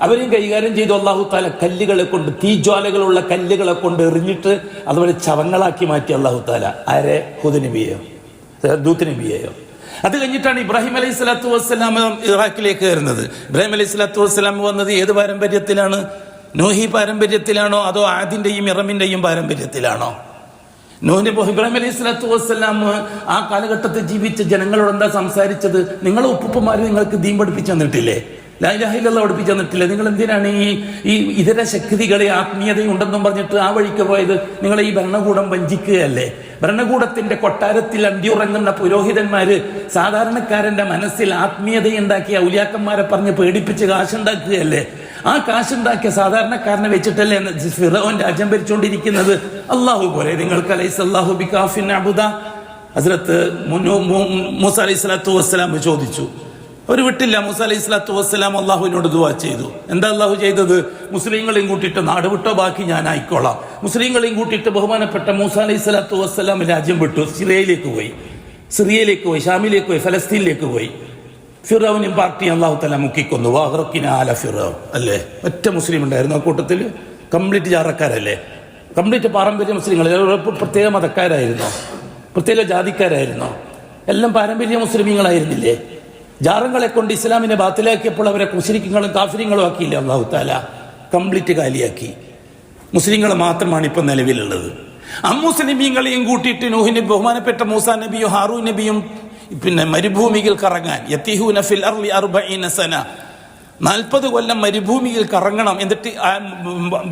അവരെയും കൈകാര്യം ചെയ്തു. അല്ലാഹു തആല കല്ലുകളെ കൊണ്ട്, തീജ്വാലകളുള്ള കല്ലുകളെ കൊണ്ട് എറിഞ്ഞിട്ട് അതുപോലെ ചവങ്ങളാക്കി മാറ്റി അല്ലാഹു തആല. ആരെ? ഹൂദ് നബിയെയോ ലൂത്ത് നബിയെയോ? അത് കഴിഞ്ഞിട്ടാണ് ഇബ്രാഹിം അലൈഹി സ്വലാത്തു വസ്സലാം ഇറാഖിലേക്ക് വരുന്നത്. ഇബ്രാഹിം അലൈഹി സ്വലാത്തു വസ്സലാം വന്നത് ഏത് പാരമ്പര്യത്തിലാണ്? നൂഹി പാരമ്പര്യത്തിലാണോ അതോ ആദിന്റെയും ഇറമിന്റെയും പാരമ്പര്യത്തിലാണോ? ഇബ്രാഹിം അലൈഹി സ്വലാത്തു വസ്സലാം ആ കാലഘട്ടത്തിൽ ജീവിച്ച ജനങ്ങളോട് എന്താ സംസാരിച്ചത്? നിങ്ങളെ ഉപ്പുപ്പന്മാർ നിങ്ങൾക്ക് ദീൻ പഠിപ്പിച്ചു തന്നിട്ടില്ലേ? ലാ ഇലാഹ ഇല്ലല്ലാഹ് പഠിപ്പിച്ചു തന്നിട്ടില്ലേ? നിങ്ങൾ എന്തിനാണ് ഈ ഇതര ശക്തികളെ ആത്മീയതയുണ്ടെന്നും പറഞ്ഞിട്ട് ആ വഴിക്ക് പോയത്? നിങ്ങളെ ഈ ഭരണകൂടം വഞ്ചിക്കുകയല്ലേ? ഭരണകൂടത്തിന്റെ കൊട്ടാരത്തിൽ അന്തിയുറങ്ങുന്ന പുരോഹിതന്മാര് സാധാരണക്കാരന്റെ മനസ്സിൽ ആത്മീയതയുണ്ടാക്കി ഔലിയാക്കന്മാരെ പറഞ്ഞ് പേടിപ്പിച്ച് കാശുണ്ടാക്കുകയല്ലേ? ആ കാശുണ്ടാക്കിയ സാധാരണക്കാരനെ വെച്ചിട്ടല്ലേ ഫിറഔൻ രാജ്യം ഭരിച്ചുകൊണ്ടിരിക്കുന്നത്? അള്ളാഹു പോലെ നിങ്ങൾക്ക് അലൈഹി അല്ലാഹു ബികാഫിൻ അബ്ദ. ഹസ്രത്ത് മൂസ അലൈഹി സ്വലാത്തു വസ്സലാം ചോദിച്ചു, ഒരു വിട്ടില്ല. മൂസ അലൈഹി സ്വലാത്തു വസ്സലാം അള്ളാഹുവിനോട് ദുആ ചെയ്തു. എന്താ അള്ളാഹു ചെയ്തത്? മുസ്ലിങ്ങളെയും കൂട്ടിയിട്ട് നാട് വിട്ടോ, ബാക്കി ഞാൻ ആയിക്കോളാം. മുസ്ലിങ്ങളെയും കൂട്ടിയിട്ട് ബഹുമാനപ്പെട്ട മൂസ അലൈഹി സ്വലാത്തു വസ്സലാം രാജ്യം വിട്ടു. സിറിയയിലേക്ക് പോയി, ഷാമിലേക്ക് പോയി, ഫലസ്തീനിലേക്ക് പോയി. ഫിറൗനും പാർട്ടി അല്ലാഹു തആല മുക്കിക്കൊന്നു. വഅഗ്റഖ്നാ അല ഫിറൗൻ. അല്ലേ, ഒറ്റ മുസ്ലിം ഉണ്ടായിരുന്നു ആ കൂട്ടത്തിൽ? കംപ്ലീറ്റ് ജാറക്കാരല്ലേ? കംപ്ലീറ്റ് പാരമ്പര്യ മുസ്ലിങ്ങൾ. പ്രത്യേക മതക്കാരായിരുന്നോ? പ്രത്യേക ജാതിക്കാരായിരുന്നോ? എല്ലാം പാരമ്പര്യ മുസ്ലിമീങ്ങളായിരുന്നില്ലേ? ജാറങ്ങളെ കൊണ്ട് ഇസ്ലാമിനെ ബാത്തിലാക്കിയപ്പോൾ അവരെ മുശ്രിക്കുകളും കാഫിര്യങ്ങളും ആക്കിയില്ലേ അല്ലാഹു തആല? കംപ്ലീറ്റ് കാലിയാക്കി. മുസ്ലിങ്ങൾ മാത്രമാണ് ഇപ്പം നിലവിലുള്ളത്. അമ്മുസ്ലിമീങ്ങളെയും കൂട്ടിയിട്ട് നൂഹിന് ബഹുമാനപ്പെട്ട മൂസാ നബിയും ഹാറൂൻ നബിയും പിന്നെ മരുഭൂമിയിൽ കറങ്ങാൻ, യതീഹൂന ഫിൽ അർളി 40 സന, 40 കൊല്ലം മരുഭൂമിയിൽ കറങ്ങണം. എന്നിട്ട്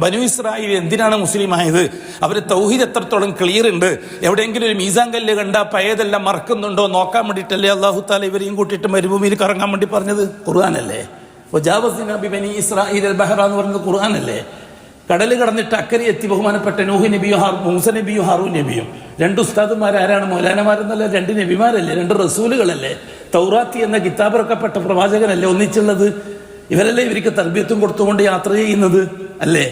ബനു ഇസ്രായേൽ എന്തിനാണ് മുസ്ലിം ആയത്? അവർ തൗഹീദ് എത്രത്തോളം ക്ലിയർ ഉണ്ട്, എവിടെയെങ്കിലും ഒരു മീസാൻ കല്ല് കണ്ടാ പഴയതെല്ലാം മറക്കുന്നുണ്ടോ നോക്കാൻ വേണ്ടിയിട്ടല്ലേ അല്ലാഹു തആല ഇവരെയും കൂട്ടിയിട്ട് മരുഭൂമിയിൽ കറങ്ങാൻ വേണ്ടി പറഞ്ഞത്? ഖുർആനല്ലേ? വജാവസ്നാ ബിബനി ഇസ്രായീൽ അൽ ബഹ്റ എന്ന് പറയുന്നത് ഖുർആനല്ലേ? കടൽ കടന്നിട്ട് അക്കരെ എത്തി ബഹുമാനപ്പെട്ട നൂഹ് നബിയും മൂസ നബിയും ഹാറൂൻ നബിയും രണ്ട് ഉസ്താദുമാരാരാണ്? മൗലാനമാരെന്നല്ല, രണ്ട് നബിമാരല്ലേ, രണ്ട് റസൂലുകളല്ലേ, തൗറാത്തി എന്ന കിതാബിറക്കപ്പെട്ട പ്രവാചകനല്ലേ ഒന്നിച്ചുള്ളത്? ഇവരല്ലേ ഇവർക്ക് തർബിയത്തും കൊടുത്തുകൊണ്ട് യാത്ര ചെയ്യുന്നത് അല്ലേ?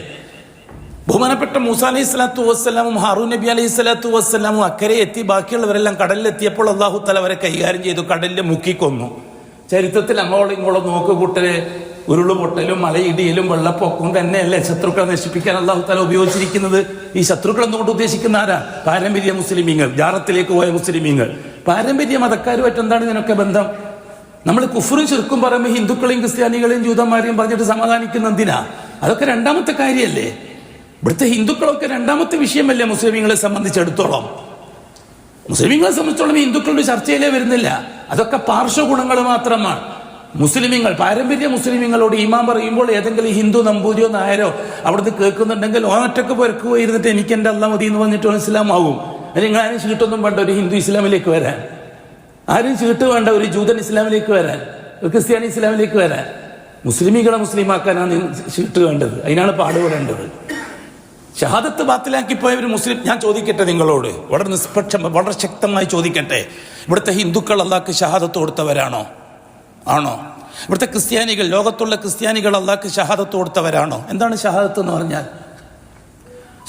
ബഹുമാനപ്പെട്ട മൂസ അലൈഹി സ്വലാത്തു വസ്സലാമും ഹാറൂൻ നബി അലൈഹി സ്വലാത്തു വസ്സലാമും അക്കരെ എത്തി, ബാക്കിയുള്ളവരെല്ലാം കടലിലെത്തിയപ്പോൾ അള്ളാഹു തആല അവരെ കൈകാര്യം ചെയ്തു, കടലിൽ മുക്കിക്കൊന്നു. ചരിത്രത്തിൽ അങ്ങോളം ഇങ്ങോളം നോക്കുകൂട്ടരെ ഉരുളുപൊട്ടലും മലയിടിയലും വെള്ളപ്പൊക്കവും തന്നെയല്ലേ ശത്രുക്കളെ നശിപ്പിക്കാൻ അള്ളാഹു തആല ഉപയോഗിച്ചിരിക്കുന്നത്. ഈ ശത്രുക്കൾ എന്നുകൊണ്ട് ഉദ്ദേശിക്കുന്ന ആരാ? പാരമ്പര്യ മുസ്ലിമീങ്ങൾ, ജാറത്തിലേക്ക് പോയ മുസ്ലിമീങ്ങൾ. പാരമ്പര്യ മതക്കാരുമായിട്ട് എന്താണ് ഇതിനൊക്കെ ബന്ധം? നമ്മൾ കുഫറും ശിർക്കും പറയുമ്പോൾ ഹിന്ദുക്കളെയും ക്രിസ്ത്യാനികളെയും ജൂതന്മാരെയും പറഞ്ഞിട്ട് സമാധാനിക്കുന്ന എന്തിനാ? അതൊക്കെ രണ്ടാമത്തെ കാര്യമല്ലേ. ഇവിടുത്തെ ഹിന്ദുക്കളൊക്കെ രണ്ടാമത്തെ വിഷയമല്ലേ മുസ്ലിമീങ്ങളെ സംബന്ധിച്ചിടത്തോളം. മുസ്ലിമീങ്ങളെ സംബന്ധിച്ചോളം ഹിന്ദുക്കളുടെ ചർച്ചയിലേ വരുന്നില്ല. അതൊക്കെ പാർശ്വഗുണങ്ങൾ മാത്രമാണ്. മുസ്ലിമീങ്ങൾ, പാരമ്പര്യ മുസ്ലിമീങ്ങളോട് ഈമാൻ പറയുമ്പോൾ ഏതെങ്കിലും ഹിന്ദു നമ്പൂരിയോ നായരോ അവിടുന്ന് കേൾക്കുന്നുണ്ടെങ്കിൽ ഓനറ്റൊക്കെ പുരക്ക് പോയിരുന്നിട്ട് എനിക്ക് എൻ്റെ അള്ളാഹ് മതി എന്ന് പറഞ്ഞിട്ട് ഇസ്ലാം ആവും. അല്ലെങ്കിൽ ആരും ചീട്ടൊന്നും വേണ്ട ഒരു ഹിന്ദു ഇസ്ലാമിലേക്ക് വരാൻ, ആരും ചീട്ട് വേണ്ട ഒരു ജൂതൻ ഇസ്ലാമിലേക്ക് വരാൻ, ഒരു ക്രിസ്ത്യാനി ഇസ്ലാമിലേക്ക് വരാൻ. മുസ്ലിമീകളെ മുസ്ലിമാക്കാനാണ് ചീട്ട് വേണ്ടത്, അതിനാണ് പാടുപെടേണ്ടത്. ഷഹാദത്ത് ബാത്തിലാക്കി പോയ ഒരു മുസ്ലിം, ഞാൻ ചോദിക്കട്ടെ നിങ്ങളോട്, വളരെ വളരെ ശക്തമായി ചോദിക്കട്ടെ, ഇവിടുത്തെ ഹിന്ദുക്കൾ അള്ളാഹ്ക്ക് ഷഹാദത്ത് കൊടുത്തവരാണോ? ആണോ? ഇവിടുത്തെ ക്രിസ്ത്യാനികൾ, ലോകത്തുള്ള ക്രിസ്ത്യാനികൾ അള്ളാഹ്ക്ക് ഷഹാദത്ത് കൊടുത്തവരാണോ? എന്താണ് ഷഹാദത്ത് എന്ന് പറഞ്ഞാൽ?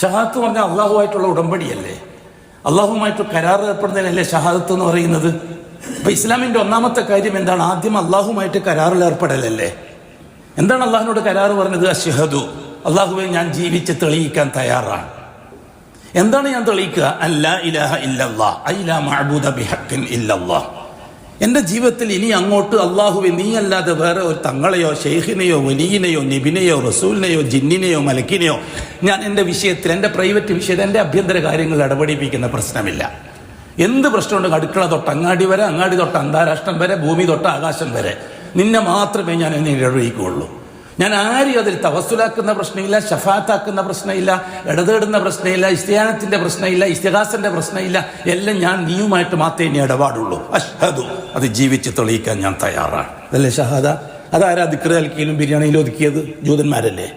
ഷഹാദത്ത് എന്ന് പറഞ്ഞാൽ അള്ളാഹുമായിട്ടുള്ള ഉടമ്പടിയല്ലേ, അള്ളാഹുമായിട്ട് കരാർ ഏർപ്പെടുന്നതിനല്ലേ ഷഹാദത്ത് എന്ന് പറയുന്നത്. അപ്പൊ ഇസ്ലാമിന്റെ ഒന്നാമത്തെ കാര്യം എന്താണ്? ആദ്യം അള്ളാഹുമായിട്ട് കരാറിൽ ഏർപ്പെടലല്ലേ. എന്താണ് അള്ളാഹിനോട് കരാർ പറഞ്ഞത്? അശ്ഹദു, അള്ളാഹുവെ ഞാൻ ജീവിച്ച് തെളിയിക്കാൻ തയ്യാറാണ്. എന്താണ് ഞാൻ തെളിയിക്കുക? അല്ലാ ഇലാഹ ഇല്ലല്ലാഹ് ഐ ലാ മഅബൂദ ബിഹഖിൻ ഇല്ലല്ലാഹ്. എൻ്റെ ജീവിതത്തിൽ ഇനി അങ്ങോട്ട് അള്ളാഹുവെ നീ അല്ലാതെ വേറെ ഒരു തങ്ങളെയോ ഷെയ്ഖിനെയോ വലിയനെയോ നബിനെയോ റസൂലിനെയോ ജിന്നിനെയോ മലക്കിനെയോ ഞാൻ എൻ്റെ വിഷയത്തിൽ, എൻ്റെ പ്രൈവറ്റ് വിഷയത്തിൽ, എൻ്റെ ആഭ്യന്തര കാര്യങ്ങളിൽ ഇടപെടിപ്പിക്കുന്ന പ്രശ്നമില്ല. എന്ത് പ്രശ്നമുണ്ടെങ്കിൽ അടുക്കള തൊട്ട് അങ്ങാടി വരെ, അങ്ങാടി തൊട്ട് അന്താരാഷ്ട്രം വരെ, ഭൂമി തൊട്ട് ആകാശം വരെ നിന്നെ മാത്രമേ ഞാൻ എന്നെ ഇടപെടിക്കുകയുള്ളൂ. ഞാൻ ആരും അതിൽ തവസ്സുലാക്കുന്ന പ്രശ്നമില്ല, ഷഫാത്താക്കുന്ന പ്രശ്നമില്ല, ഇടതേടുന്ന പ്രശ്നമില്ല, ഇസ്തിയാനത്തിന്റെ പ്രശ്നമില്ല, ഇസ്തിഗാസന്റെ പ്രശ്നമില്ല. എല്ലാം ഞാൻ നീയുമായിട്ട് മാത്രമേ ഇനി ഇടപാടുള്ളൂ. അഷ്ഹദു, അത് ജീവിച്ച് തെളിയിക്കാൻ ഞാൻ തയ്യാറാണ്. അതല്ലേ ഷഹാദ? അതാരാ ദിക്ർ അൽക്കീലും ബിരിയാണിയിലും ഒതുക്കിയത്? ജൂതന്മാരല്ലേ.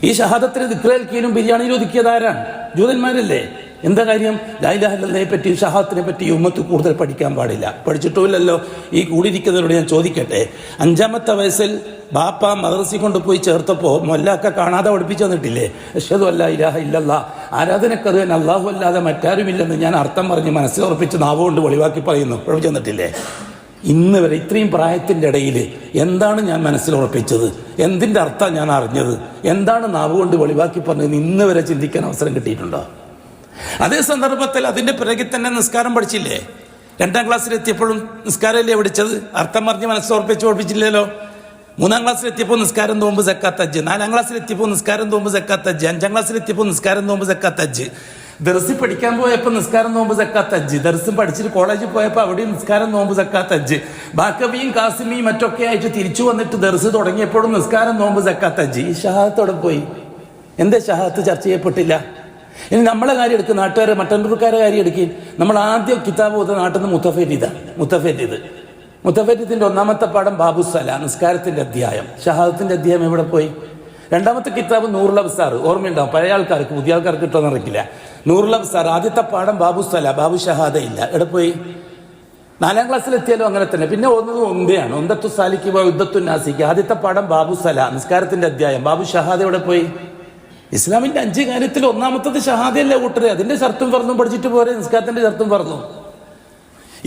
ഈ ഷഹാദത്തിന് ദിക്ർ അൽക്കീലും ബിരിയാണിയിലും ഒതുക്കിയത് ആരാണ്? ജൂതന്മാരല്ലേ. എന്താ കാര്യം? ലാ ഇലാഹ ഇല്ലല്ലാഹയെ പറ്റി, ഷഹാദത്തിനെ പറ്റി ഉമ്മത്ത് കൂടുതൽ പഠിക്കാൻ പാടില്ല. പഠിച്ചിട്ടുമില്ലല്ലോ. ഈ കൂടിയിരിക്കുന്നവരോട് ഞാൻ ചോദിക്കട്ടെ, 5-ാമത്തെ വയസ്സിൽ ബാപ്പ മദ്രസയിൽ കൊണ്ടുപോയി ചേർത്തപ്പോൾ മൊല്ലാക്ക കാണാതെ പഠിപ്പിച്ചു തന്നിട്ടില്ലേ? അഷ്ഹദു അല്ലാ ഇലാഹ ഇല്ലല്ലാഹ്, ആരാധനക്കത് തന്നെ അള്ളാഹു അല്ലാതെ മറ്റാരുമില്ലെന്ന് ഞാൻ അർത്ഥം പറഞ്ഞ് മനസ്സിലുറപ്പിച്ച് നാവ് കൊണ്ട് വെളിവാക്കി പറയുന്നു, പഠിപ്പിച്ചു തന്നിട്ടില്ലേ? ഇന്ന് വരെ ഇത്രയും പ്രായത്തിൻ്റെ ഇടയിൽ എന്താണ് ഞാൻ മനസ്സിലുറപ്പിച്ചത്? എന്തിൻ്റെ അർത്ഥം ഞാൻ അറിഞ്ഞത്? എന്താണ് നാവ് കൊണ്ട് വെളിവാക്കി പറഞ്ഞത്? ഇന്ന് വരെ ചിന്തിക്കാൻ അവസരം കിട്ടിയിട്ടുണ്ടോ? അതേ സന്ദർഭത്തിൽ അതിൻ്റെ പിറകിൽ തന്നെ നിസ്കാരം പഠിച്ചില്ലേ? 2-ാം ക്ലാസ്സിലെത്തിയപ്പോഴും നിസ്കാരമല്ലേ പഠിച്ചത്? അർത്ഥം പറഞ്ഞ് മനസ്സുറപ്പിച്ച് പഠിപ്പിച്ചില്ലല്ലോ. 3-ാം ക്ലാസ്സിലെത്തിയപ്പോൾ നിസ്കാരം, നോമ്പ്, സക്കാത്ത്, ഹജ്ജ്. 4-ാം ക്ലാസ്സിലെത്തിയപ്പോൾ നിസ്കാരം, നോമ്പ്, സക്കാത്ത്, ഹജ്ജ്. 5-ാം ക്ലാസ്സിലെത്തിയപ്പോൾ നിസ്കാരം, നോമ്പ്, സക്കാത്ത്, ഹജ്ജ്. ദർസിൽ പഠിക്കാൻ പോയപ്പോൾ നിസ്കാരം, നോമ്പ്, സക്കാത്ത്, ഹജ്ജ്. ദർസും പഠിച്ചിട്ട് കോളേജിൽ പോയപ്പോൾ അവിടെയും നിസ്കാരം, നോമ്പ്, സക്കാത്ത്, ഹജ്ജ്. ബാക്കവിയും കാസിമിയും മറ്റൊക്കെ ആയിട്ട് തിരിച്ചു വന്നിട്ട് ദർസ് തുടങ്ങിയപ്പോഴും നിസ്കാരം, നോമ്പ്, സക്കാത്ത്, ഹജ്ജ്. ഈ ഷഹാദത്തോടെ പോയി. എന്തേ ഷഹാദത്ത് ചർച്ച ചെയ്യപ്പെട്ടില്ല? ഇനി നമ്മളെ കാര്യം എടുക്കും, നാട്ടുകാരെ മട്ടന്നൂർക്കാരെ കാര്യം എടുക്കുകയും നമ്മൾ ആദ്യം കിതാബ് ഓതുന്ന നാട്ടിൽ നിന്ന് മുത്തഫരീദിന്റെ 1-ാമത്തെ പാഠം ബാബുസല, നിസ്കാരത്തിന്റെ അധ്യായം. ഷഹാദത്തിന്റെ അധ്യായം എവിടെ പോയി? 2-ാമത്തെ കിതാബ് നൂറുൽ അബ്സാർ, ഓർമ്മയുണ്ടാവും പഴയ ആൾക്കാർക്ക്, പുതിയ ആൾക്കാർക്ക് കിട്ടുമെന്ന് അറിയില്ല. നൂറുൽ അബ്സാർ, ആദ്യത്തെ പാഠം ബാബുസല, ബാബു ഷഹാദ ഇല്ല. എവിടെ പോയി? 4-ാം ക്ലാസ്സിലെത്തിയാലും അങ്ങനെ തന്നെ. പിന്നെ ഓതുന്നത് ഒമ്പയാണ്, ഒന്തത്തു സാലിക്ക് യുദ്ധത്തു നാസിക്ക്. ആദ്യത്തെ പാഠം ബാബുസല, നിസ്കാരത്തിന്റെ അധ്യായം. ബാബു ഷഹാദ എവിടെ പോയി? ഇസ്ലാമിന്റെ 5 കാര്യത്തിൽ 1-ാമത്തത് ഷഹാദയല്ലേ കൂട്ടരെ? അതിന്റെ ഷർത്തും ഫർളും പഠിച്ചിട്ട് പോരെ നിസ്കാരത്തിന്റെ ഷർത്തും ഫർളും?